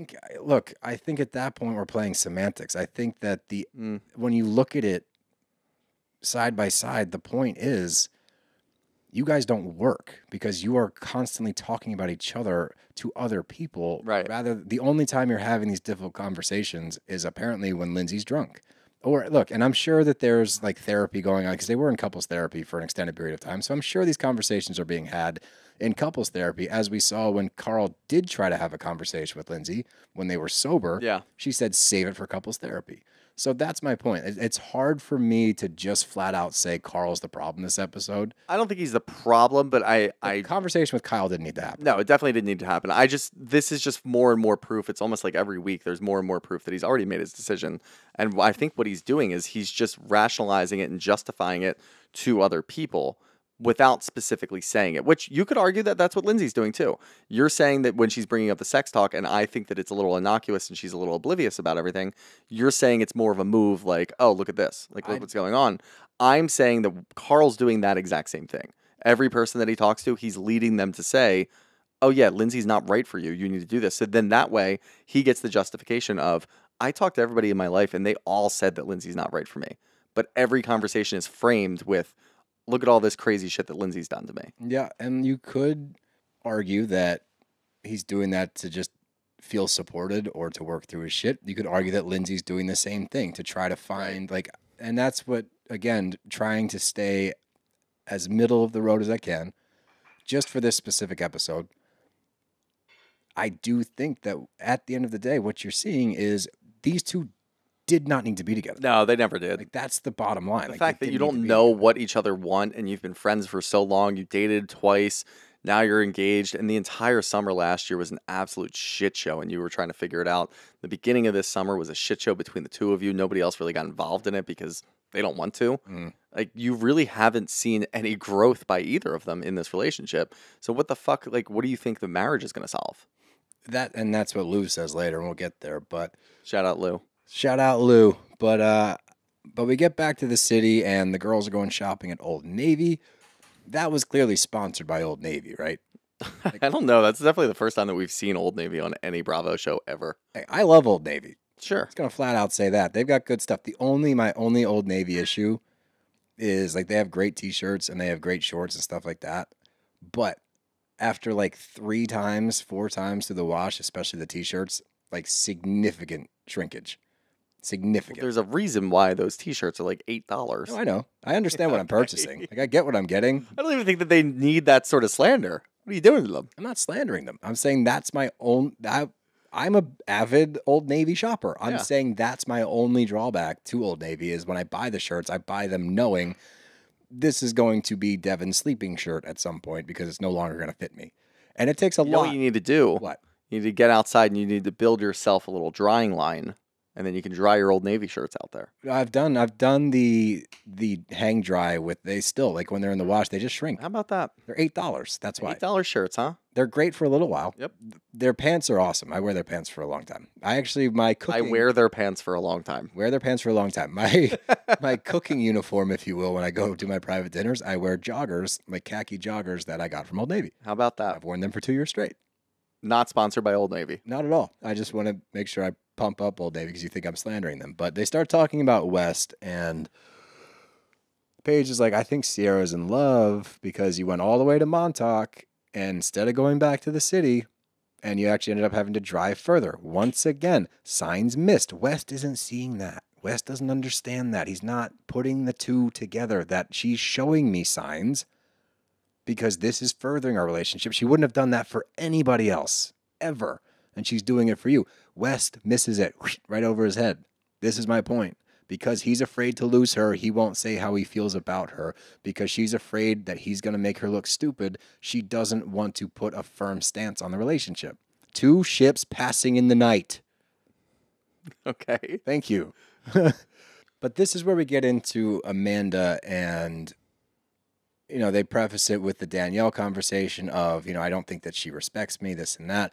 I think at that point we're playing semantics. I think that when you look at it side by side, the point is you guys don't work because you are constantly talking about each other to other people. Right. Rather, the only time you're having these difficult conversations is apparently when Lindsay's drunk. Or look, and I'm sure that there's like therapy going on because they were in couples therapy for an extended period of time. So I'm sure these conversations are being had in couples therapy, as we saw when Carl did try to have a conversation with Lindsay when they were sober. Yeah. She said, save it for couples therapy. So that's my point. It's hard for me to just flat out say Carl's the problem this episode. I don't think he's the problem, but The conversation with Kyle didn't need to happen. No, it definitely didn't need to happen. This is just more and more proof. It's almost like every week there's more and more proof that he's already made his decision. And I think what he's doing is he's just rationalizing it and justifying it to other people without specifically saying it, which you could argue that that's what Lindsay's doing too. You're saying that when she's bringing up the sex talk, and I think that it's a little innocuous and she's a little oblivious about everything, you're saying it's more of a move like, oh, look at this. Like, look what's going on. I'm saying that Carl's doing that exact same thing. Every person that he talks to, he's leading them to say, oh yeah, Lindsay's not right for you. You need to do this. So then that way he gets the justification of, I talked to everybody in my life and they all said that Lindsay's not right for me. But every conversation is framed with, look at all this crazy shit that Lindsay's done to me. Yeah, and you could argue that he's doing that to just feel supported or to work through his shit. You could argue that Lindsay's doing the same thing to try to find, and that's what, again, trying to stay as middle of the road as I can, just for this specific episode. I do think that at the end of the day, what you're seeing is these two did not need to be together. No, they never did. Like, that's the bottom line. The fact that you don't know what each other want and you've been friends for so long, you dated twice, now you're engaged, and the entire summer last year was an absolute shit show and you were trying to figure it out. The beginning of this summer was a shit show between the two of you. Nobody else really got involved in it because they don't want to. Like, you really haven't seen any growth by either of them in this relationship. So what the fuck, like, what do you think the marriage is going to solve? That's what Lou says later, and we'll get there, but... Shout out Lou. Shout out Lou. But we get back to the city and the girls are going shopping at Old Navy. That was clearly sponsored by Old Navy, right? I don't know. That's definitely the first time that we've seen Old Navy on any Bravo show ever. I love Old Navy. Sure. I'm just going to flat out say that. They've got good stuff. My only Old Navy issue is, like, they have great t-shirts and they have great shorts and stuff like that. But after like 3 times, 4 times through the wash, especially the t-shirts, like, significant shrinkage. Significant. Well, there's a reason why those t-shirts are like $8. No, I know. I understand what I'm purchasing. Like, I get what I'm getting. I don't even think that they need that sort of slander. What are you doing to them? I'm not slandering them. I'm saying that's my own... I'm a avid Old Navy shopper. I'm Yeah. saying that's my only drawback to Old Navy is when I buy the shirts, I buy them knowing this is going to be Devin's sleeping shirt at some point because it's no longer going to fit me. And it takes a You know lot. what you need to do? What? You need to get outside and you need to build yourself a little drying line, and then you can dry your Old Navy shirts out there. I've done the hang dry with they still like when they're in the wash, they just shrink. How about that? They're $8. That's why. $8 shirts, huh? They're great for a little while. Yep. Their pants are awesome. I wear their pants for a long time. I wear their pants for a long time. Wear their pants for a long time. My cooking uniform, if you will, when I go to my private dinners, I wear joggers, like khaki joggers that I got from Old Navy. How about that? I've worn them for 2 years straight. Not sponsored by Old Navy. Not at all. I just want to make sure I pump up Old Navy because you think I'm slandering them. But they start talking about West, and Paige is like, I think Ciara's in love because you went all the way to Montauk, and instead of going back to the city, and you actually ended up having to drive further. Once again, signs missed. West isn't seeing that. West doesn't understand that. He's not putting the two together, that she's showing me signs because this is furthering our relationship. She wouldn't have done that for anybody else, ever. And she's doing it for you. West misses it right over his head. This is my point. Because he's afraid to lose her, he won't say how he feels about her. Because she's afraid that he's going to make her look stupid, she doesn't want to put a firm stance on the relationship. 2 ships passing in the night. Okay. Thank you. But this is where we get into Amanda and, they preface it with the Danielle conversation of, I don't think that she respects me, this and that.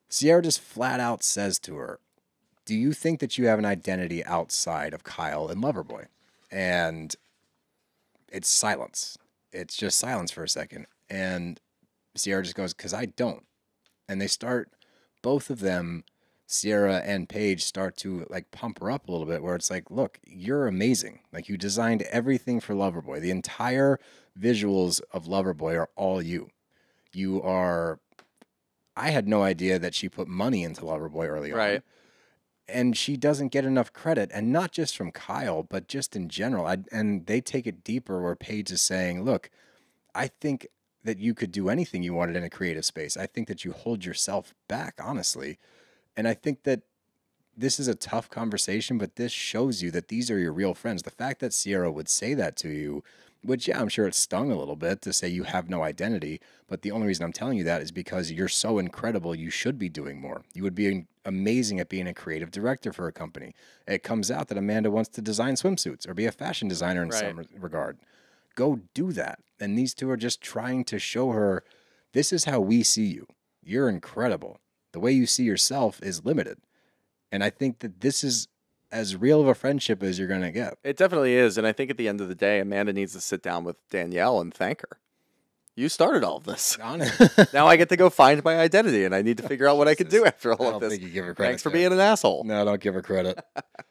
Ciara just flat out says to her, do you think that you have an identity outside of Kyle and Loverboy? And it's silence. It's just silence for a second. And Ciara just goes, because I don't. And they start, both of them, Ciara and Paige, start to like pump her up a little bit where it's like, look, you're amazing. Like you designed everything for Loverboy. The entire visuals of Loverboy are all you. You are, I had no idea that she put money into Loverboy early on. Right. And she doesn't get enough credit, and not just from Kyle, but just in general. And they take it deeper where Paige is saying, look, I think that you could do anything you wanted in a creative space. I think that you hold yourself back, honestly. And I think that this is a tough conversation, but this shows you that these are your real friends. The fact that Ciara would say that to you, which, yeah, I'm sure it stung a little bit to say you have no identity, but the only reason I'm telling you that is because you're so incredible, you should be doing more. You would be amazing at being a creative director for a company. It comes out that Amanda wants to design swimsuits or be a fashion designer in some regard. Go do that. And these two are just trying to show her, this is how we see you. You're incredible. The way you see yourself is limited. And I think that this is as real of a friendship as you're going to get. It definitely is. And I think at the end of the day, Amanda needs to sit down with Danielle and thank her. You started all of this. Now I get to go find my identity, and I need to figure out what I can do after all of this. Think you give her credit. Thanks for being an asshole. No, don't give her credit.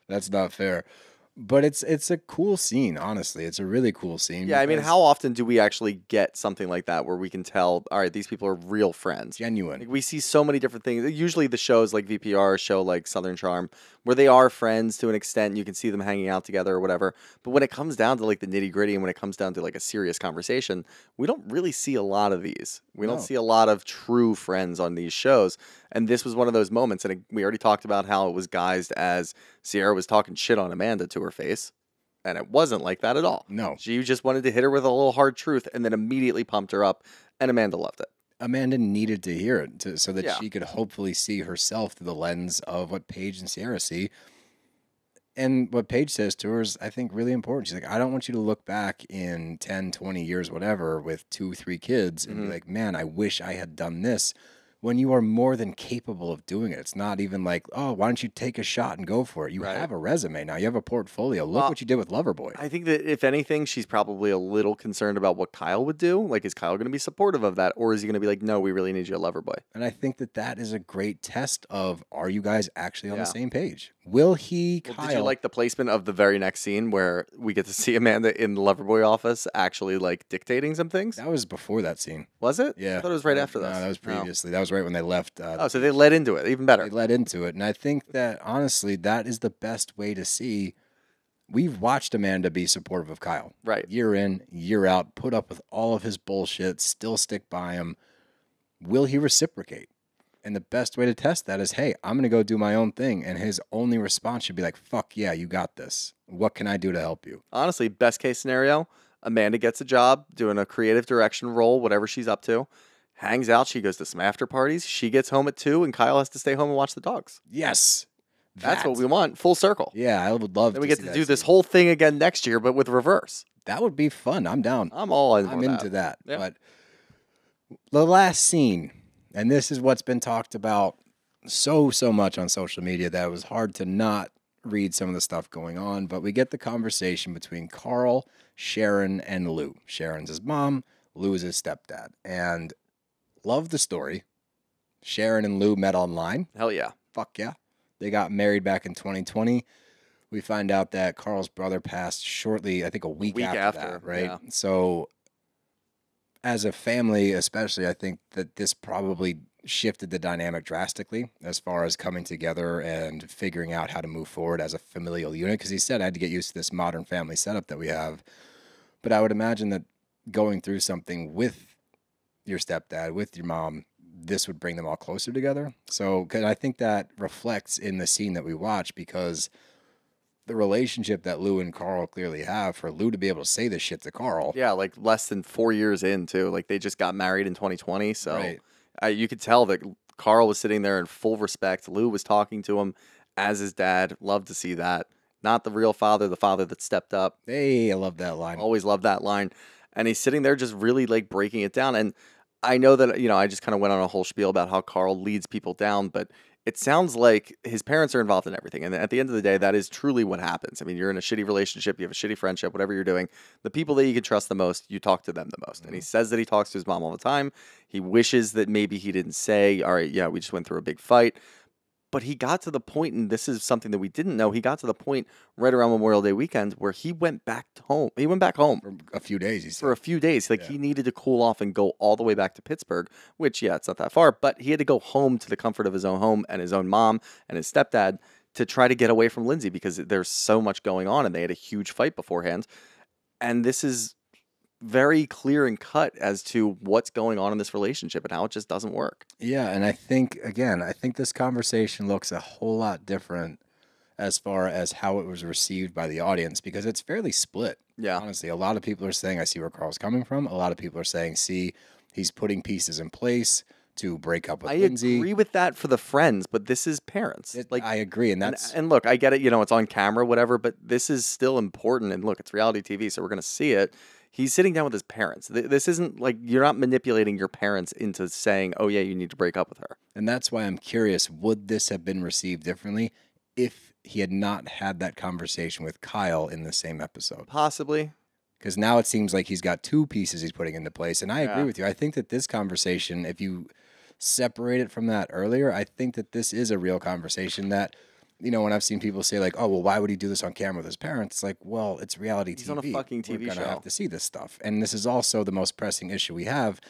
That's not fair. But it's a cool scene, honestly. It's a really cool scene. Yeah, I mean, how often do we actually get something like that where we can tell, all right, these people are real friends? Genuine. Like, we see so many different things. Usually the shows like VPR, show like Southern Charm, where they are friends to an extent. You can see them hanging out together or whatever. But when it comes down to like the nitty gritty and when it comes down to like a serious conversation, we don't really see a lot of these. We don't see a lot of true friends on these shows. And this was one of those moments. And we already talked about how it was guised as Ciara was talking shit on Amanda to her face. And it wasn't like that at all. No. She just wanted to hit her with a little hard truth and then immediately pumped her up. And Amanda loved it. Amanda needed to hear it so that she could hopefully see herself through the lens of what Paige and Ciara see. And what Paige says to her is, I think, really important. She's like, I don't want you to look back in 10, 20 years, whatever, with 2, 3 kids and be like, man, I wish I had done this. When you are more than capable of doing it. It's not even like, oh, why don't you take a shot and go for it? You have a resume now. You have a portfolio. Look what you did with Loverboy. I think that if anything, she's probably a little concerned about what Kyle would do. Like, is Kyle going to be supportive of that? Or is he going to be like, no, we really need you a Loverboy? And I think that that is a great test of, are you guys actually on the same page? Will he, Kyle... Did you like the placement of the very next scene where we get to see Amanda in the Loverboy office actually like dictating some things? That was before that scene. Was it? Yeah. I thought it was right after that. this. No, that was previously. That was right when they left. So they led into it. Even better. They led into it. And I think that, honestly, that is the best way to see. We've watched Amanda be supportive of Kyle. Right. Year in, year out, put up with all of his bullshit, still stick by him. Will he reciprocate? And the best way to test that is, hey, I'm going to go do my own thing. And his only response should be like, fuck yeah, you got this. What can I do to help you? Honestly, best case scenario, Amanda gets a job doing a creative direction role, whatever she's up to, hangs out. She goes to some after parties. She gets home at 2, and Kyle has to stay home and watch the dogs. Yes. That's what we want. Full circle. Yeah, I would love Then to we get see to that do this scene. whole thing again next year, but with reverse. That would be fun. I'm down. I'm all in. I'm for into that. Yeah. But the last scene, and this is what's been talked about so much on social media that it was hard to not read some of the stuff going on, but we get the conversation between Carl, Sharon, and Lou. Sharon's his mom, Lou's his stepdad. And love the story. Sharon and Lou met online. Hell yeah. Fuck yeah. They got married back in 2020. We find out that Carl's brother passed shortly, I think a week after that, right? yeah. So as a family, especially, I think that this probably shifted the dynamic drastically as far as coming together and figuring out how to move forward as a familial unit. Because he said, I had to get used to this modern family setup that we have. But I would imagine that going through something with your stepdad, with your mom, this would bring them all closer together. So, 'cause I think that reflects in the scene that we watch, because the relationship that Lou and Carl clearly have, for Lou to be able to say this shit to Carl. Yeah, like less than 4 years in, too. Like, they just got married in 2020, so Right. you could tell that Carl was sitting there in full respect. Lou was talking to him as his dad. Love to see that. Not the real father, the father that stepped up. Hey, I love that line. Always love that line. And he's sitting there just really, like, breaking it down. And I know that, I just kind of went on a whole spiel about how Carl leads people down, but it sounds like his parents are involved in everything. And at the end of the day, that is truly what happens. I mean, you're in a shitty relationship, you have a shitty friendship, whatever you're doing. The people that you can trust the most, you talk to them the most. And he says that he talks to his mom all the time. He wishes that maybe he didn't say, all right, yeah, we just went through a big fight. But he got to the point, and this is something that we didn't know, he got to the point right around Memorial Day weekend where he went back home. He went back home. For a few days, he said. For a few days. Like, he needed to cool off and go all the way back to Pittsburgh, which, yeah, it's not that far, but he had to go home to the comfort of his own home and his own mom and his stepdad to try to get away from Lindsay, because there's so much going on, and they had a huge fight beforehand. And this is very clear and cut as to what's going on in this relationship and how it just doesn't work. Yeah, and I think this conversation looks a whole lot different as far as how it was received by the audience, because it's fairly split. Yeah. Honestly, a lot of people are saying, I see where Carl's coming from. A lot of people are saying, see, he's putting pieces in place to break up with Lindsay. I agree with that for the friends, but this is parents. I agree, and that's... And look, I get it, it's on camera, whatever, but this is still important, and look, it's reality TV, so we're going to see it. He's sitting down with his parents. This isn't like, you're not manipulating your parents into saying, oh yeah, you need to break up with her. And that's why I'm curious, would this have been received differently if he had not had that conversation with Kyle in the same episode? Possibly. Because now it seems like he's got two pieces he's putting into place. And I agree Yeah. with you. I think that this conversation, if you separate it from that earlier, I think that this is a real conversation that, when I've seen people say like, oh, well, why would he do this on camera with his parents? It's like, well, it's reality TV. He's on a fucking TV We're gonna show. have to see this stuff. And this is also the most pressing issue we have.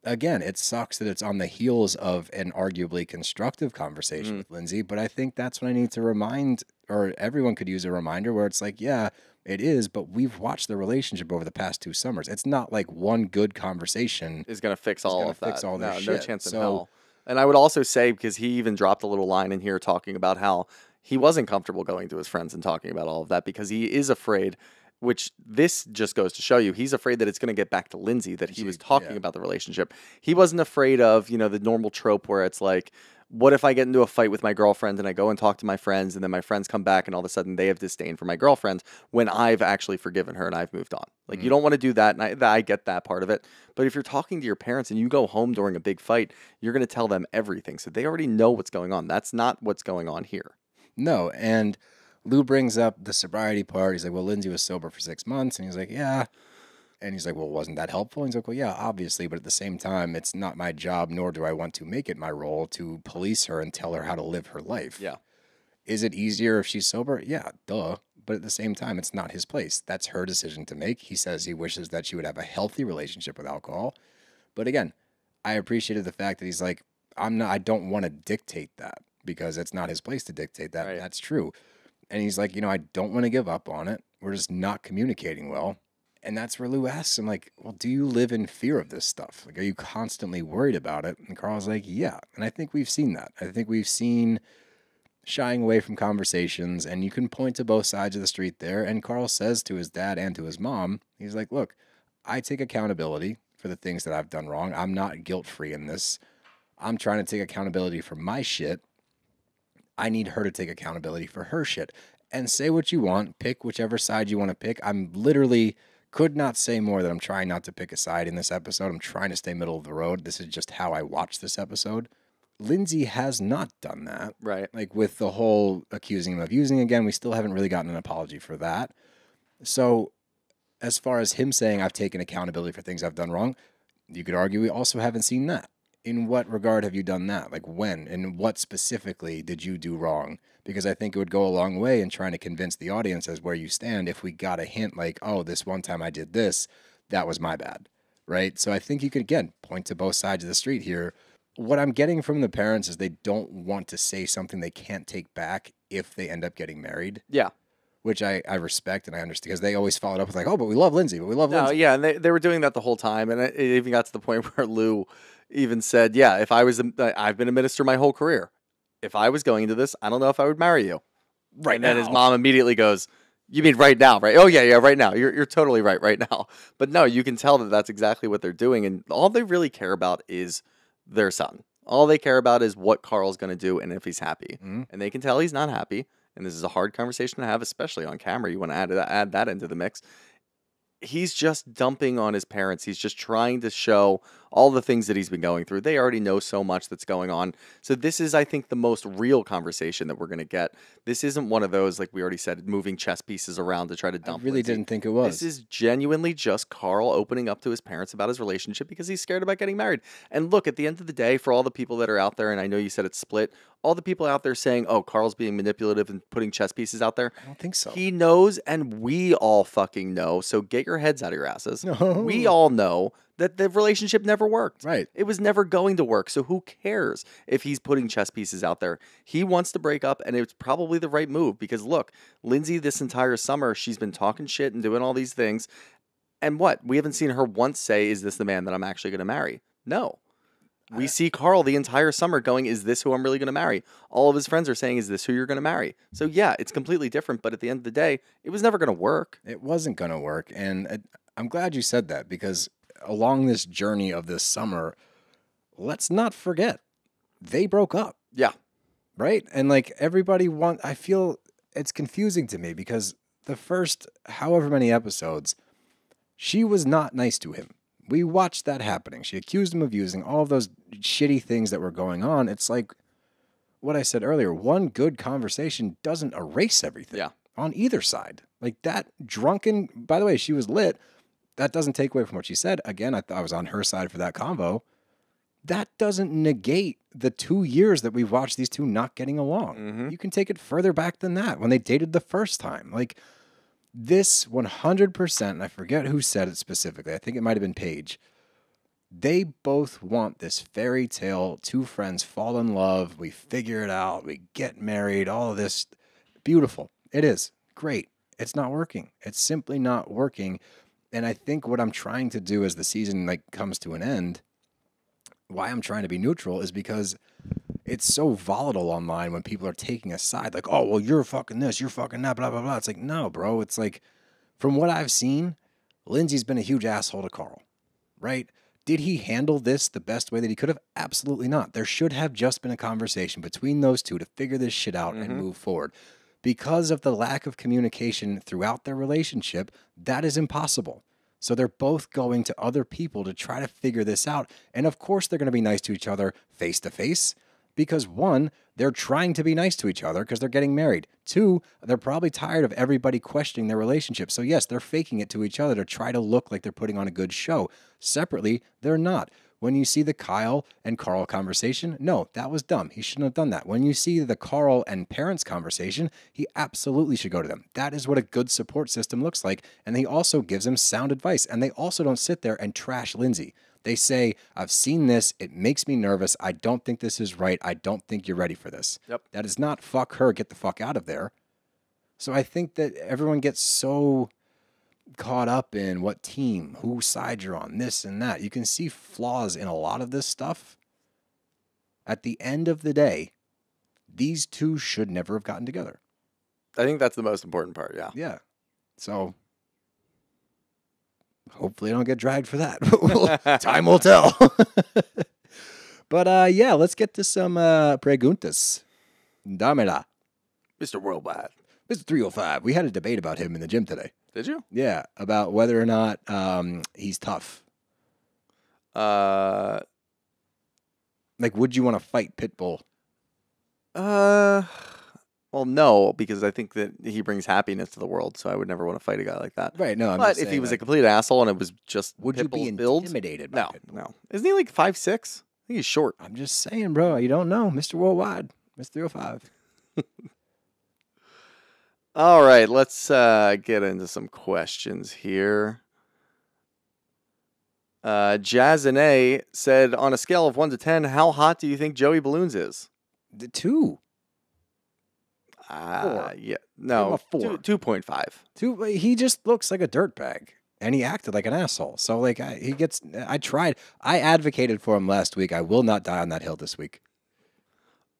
Again, it sucks that it's on the heels of an arguably constructive conversation with Lindsay, but I think that's what I need to remind, or everyone could use a reminder where it's like, yeah, it is, but we've watched the relationship over the past 2 summers. It's not like one good conversation is going to fix all of that. Fix all no, this no shit. chance in So- hell. And I would also say, because he even dropped a little line in here talking about how he wasn't comfortable going to his friends and talking about all of that because he is afraid, which this just goes to show you, he's afraid that it's going to get back to Lindsay, that he was talking about the relationship. He wasn't afraid of, the normal trope where it's like, what if I get into a fight with my girlfriend and I go and talk to my friends and then my friends come back and all of a sudden they have disdain for my girlfriend when I've actually forgiven her and I've moved on. Like, you don't want to do that, and I get that part of it. But if you're talking to your parents and you go home during a big fight, you're going to tell them everything. So they already know what's going on. That's not what's going on here. No, and Lou brings up the sobriety part. He's like, well, Lindsay was sober for 6 months. And he's like, yeah. And he's like, well, wasn't that helpful? And he's like, well, yeah, obviously. But at the same time, it's not my job, nor do I want to make it my role to police her and tell her how to live her life. Yeah. Is it easier if she's sober? Yeah, duh. But at the same time, it's not his place. That's her decision to make. He says he wishes that she would have a healthy relationship with alcohol. But again, I appreciated the fact that he's like, I don't want to dictate that because it's not his place to dictate that. Right. That's true. And he's like, I don't want to give up on it. We're just not communicating well. And that's where Lou asks him, like, well, do you live in fear of this stuff? Like, are you constantly worried about it? And Carl's like, yeah. And I think we've seen that. I think we've seen shying away from conversations, and you can point to both sides of the street there. And Carl says to his dad and to his mom, he's like, look, I take accountability for the things that I've done wrong. I'm not guilt-free in this. I'm trying to take accountability for my shit. I need her to take accountability for her shit. And say what you want. Pick whichever side you want to pick. I'm literally could not say more that I'm trying not to pick a side in this episode. I'm trying to stay middle of the road. This is just how I watch this episode. Lindsay has not done that. Right. Like with the whole accusing him of using again, we still haven't really gotten an apology for that. So as far as him saying I've taken accountability for things I've done wrong, you could argue we also haven't seen that. In what regard have you done that? Like when and what specifically did you do wrong? Because I think it would go a long way in trying to convince the audience as where you stand if we got a hint like, oh, this one time I did this, that was my bad, right? So I think you could, again, point to both sides of the street here. What I'm getting from the parents is they don't want to say something they can't take back if they end up getting married. Yeah. Which I respect and I understand because they always followed up with like, oh, but we love Lindsay, Lindsay. Yeah, and they were doing that the whole time. And it even got to the point where Lou even said, yeah, if I was, I've been a minister my whole career. If I was going into this, I don't know if I would marry you. Right and now. then his mom immediately goes, you mean right now, right? Oh, yeah, right now. You're totally right now. But no, you can tell that that's exactly what they're doing. And all they really care about is their son. All they care about is what Carl's going to do and if he's happy. Mm-hmm. And they can tell he's not happy. And this is a hard conversation to have, especially on camera. You want to add that into the mix. He's just dumping on his parents. He's just trying to show all the things that he's been going through. They already know so much that's going on. So this is, I think, the most real conversation that we're going to get. This isn't one of those, like we already said, moving chess pieces around to try to dump I really Lindsay. didn't think it was. This is genuinely just Carl opening up to his parents about his relationship because he's scared about getting married. And look, at the end of the day, for all the people that are out there, and I know you said it's split, all the people out there saying, oh, Carl's being manipulative and putting chess pieces out there. I don't think so. He knows, and we all fucking know, so get your heads out of your asses. No. We all know that the relationship never worked. Right. It was never going to work, so who cares if he's putting chess pieces out there? He wants to break up, and it's probably the right move, because look, Lindsay this entire summer, she's been talking shit and doing all these things, and what? We haven't seen her once say, is this the man that I'm actually going to marry? No. We see Carl the entire summer going, is this who I'm really going to marry? All of his friends are saying, is this who you're going to marry? So yeah, it's completely different, but at the end of the day, it was never going to work. It wasn't going to work, and I'm glad you said that, because along this journey of this summer, let's not forget, they broke up. Yeah. Right? And like everybody I feel it's confusing to me because the first however many episodes, she was not nice to him. We watched that happening. She accused him of using all of those shitty things that were going on. It's like what I said earlier, one good conversation doesn't erase everything on either side. Like that drunken, by the way, she was lit. That doesn't take away from what she said. Again, I thought I was on her side for that convo. That doesn't negate the 2 years that we've watched these two not getting along. Mm-hmm. You can take it further back than that, when they dated the first time. Like this 100%, and I forget who said it specifically. I think it might have been Paige. They both want this fairy tale, two friends fall in love, we figure it out, we get married, all of this. Beautiful. It is. Great. It's not working. It's simply not working. And I think what I'm trying to do as the season comes to an end, why I'm trying to be neutral is because it's so volatile online when people are taking a side. Like, oh, well, you're fucking this, you're fucking that, blah, blah, blah. It's like, no, bro. It's like, from what I've seen, Lindsay's been a huge asshole to Carl, right? Did he handle this the best way that he could have? Absolutely not. There should have just been a conversation between those two to figure this shit out and move forward. Because of the lack of communication throughout their relationship, that is impossible. So they're both going to other people to try to figure this out. And of course, they're going to be nice to each other face to face. Because one, they're trying to be nice to each other because they're getting married. Two, they're probably tired of everybody questioning their relationship. So yes, they're faking it to each other to try to look like they're putting on a good show. Separately, they're not. When you see the Kyle and Carl conversation, no, that was dumb. He shouldn't have done that. When you see the Carl and parents conversation, he absolutely should go to them. That is what a good support system looks like. And he also gives them sound advice. And they also don't sit there and trash Lindsay. They say, I've seen this. It makes me nervous. I don't think this is right. I don't think you're ready for this. Yep. That is not fuck her, get the fuck out of there. So I think that everyone gets so caught up in what team, whose side you're on, this and that. You can see flaws in a lot of this stuff. At the end of the day, these two should never have gotten together. I think that's the most important part, yeah. Yeah. So hopefully I don't get dragged for that. Time will tell. But yeah, let's get to some preguntas. Dámela. Mr. Worldwide. Mr. 305. We had a debate about him in the gym today. Did you? Yeah, about whether or not he's tough. Like, would you want to fight Pitbull? Well, no, because I think that he brings happiness to the world, so I would never want to fight a guy like that. Right, no, I'm but just if he saying, was like, a complete asshole and it was just would you be Pitbull's build, intimidated by no, Pitbull? no. Isn't he like 5'6"? I think he's short. I'm just saying, bro. You don't know. Mr. Worldwide. Mr. 305. All right, let's get into some questions here. Jazz and A said, on a scale of 1 to 10, how hot do you think Joey Balloons is? The 2. 4. Yeah, no, a 4. 2.5. 2. He just looks like a dirtbag. And he acted like an asshole. So, like, I advocated for him last week. I will not die on that hill this week.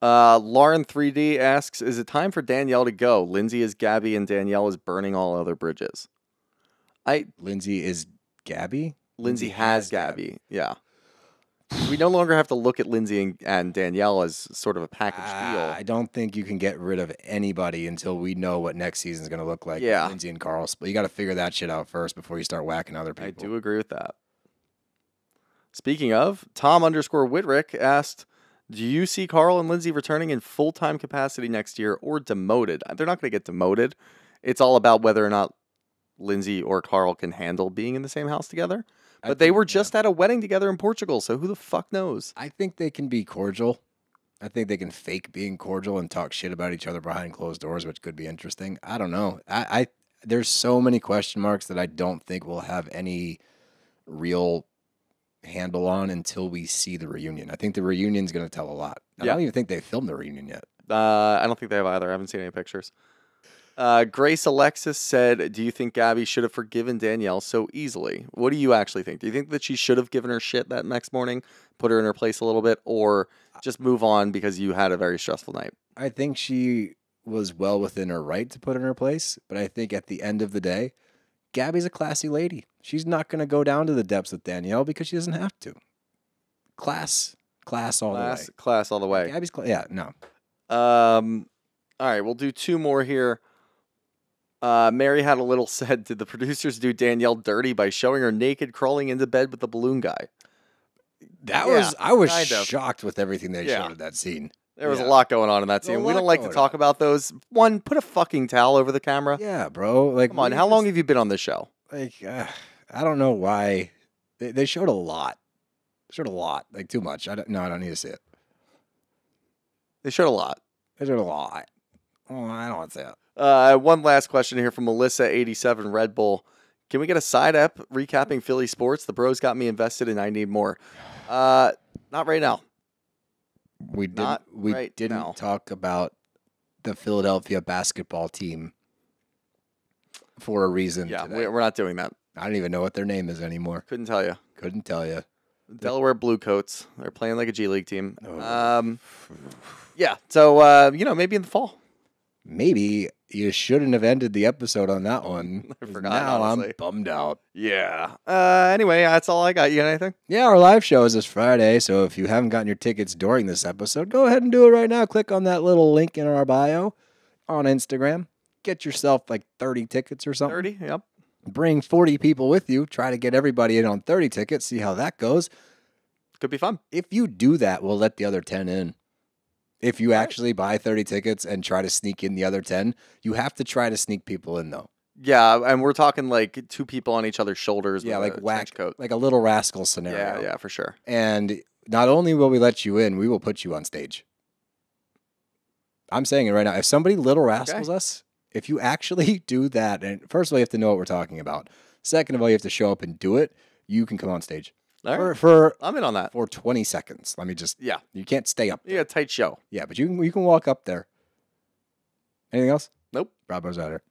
Lauren 3D asks, is it time for Danielle to go? Lindsay is Gabby and Danielle is burning all other bridges. Lindsay is Gabby? Lindsay has Gabby. Yeah. We no longer have to look at Lindsay and Danielle as sort of a package deal. I don't think you can get rid of anybody until we know what next season is going to look like. Yeah. Lindsay and Carl. But you got to figure that shit out first before you start whacking other people. I do agree with that. Speaking of, Tom_Whitrick asked, do you see Carl and Lindsay returning in full-time capacity next year or demoted? They're not going to get demoted. It's all about whether or not Lindsay or Carl can handle being in the same house together. But they were just at a wedding together in Portugal, so who the fuck knows? I think they can be cordial. I think they can fake being cordial and talk shit about each other behind closed doors, which could be interesting. I don't know. There's so many question marks that I don't think we'll have any real handle on until we see the reunion. I think the reunion's going to tell a lot. I don't even think they filmed the reunion yet. I don't think they have either. I haven't seen any pictures. Grace Alexis said, do you think Gabby should have forgiven Danielle so easily? What do you actually think? Do you think that she should have given her shit that next morning, put her in her place a little bit, or just move on because you had a very stressful night? I think she was well within her right to put her in her place, but I think at the end of the day, Gabby's a classy lady. She's not going to go down to the depths with Danielle because she doesn't have to. Class all the way. Class all the way. Gabby's yeah, no. All right, we'll do 2 more here. Mary had a little said, did the producers do Danielle dirty by showing her naked crawling into bed with the balloon guy? I was shocked with everything they showed in that scene. There was a lot going on in that scene. We don't like to talk about those. One, put a fucking towel over the camera. Yeah, bro. Like, come on, how long have you been on this show? Like, I don't know why. They showed a lot. Like, too much. I don't need to see it. They showed a lot. Oh, I don't want to say it. One last question here from Melissa87 Red Bull. Can we get a side ep recapping Philly sports? The bros got me invested and I need more. Not right now. We didn't talk about the Philadelphia basketball team for a reason. Yeah, we're not doing that. I don't even know what their name is anymore. Couldn't tell you. Delaware Bluecoats. They're playing like a G League team. Yeah, so, maybe in the fall. Maybe you shouldn't have ended the episode on that one. I forgot, now honestly. I'm bummed out. Yeah. Anyway, that's all I got. You got anything? Yeah, our live show is this Friday, so if you haven't gotten your tickets during this episode, go ahead and do it right now. Click on that little link in our bio on Instagram. Get yourself like 30 tickets or something. 30, yep. Bring 40 people with you. Try to get everybody in on 30 tickets. See how that goes. Could be fun. If you do that, we'll let the other 10 in. If you actually buy 30 tickets and try to sneak in the other 10, you have to try to sneak people in, though. Yeah, and we're talking like 2 people on each other's shoulders. Yeah, with like a whack coat. like a little rascal scenario. Yeah, for sure. And not only will we let you in, we will put you on stage. I'm saying it right now. If somebody little rascals us, if you actually do that, and first of all, you have to know what we're talking about. Second of all, you have to show up and do it. You can come on stage. All right. For I'm in on that. For 20 seconds. Let me just... Yeah. You can't stay up there. You got a tight show. Yeah, but you can walk up there. Anything else? Nope. Bravo's out here.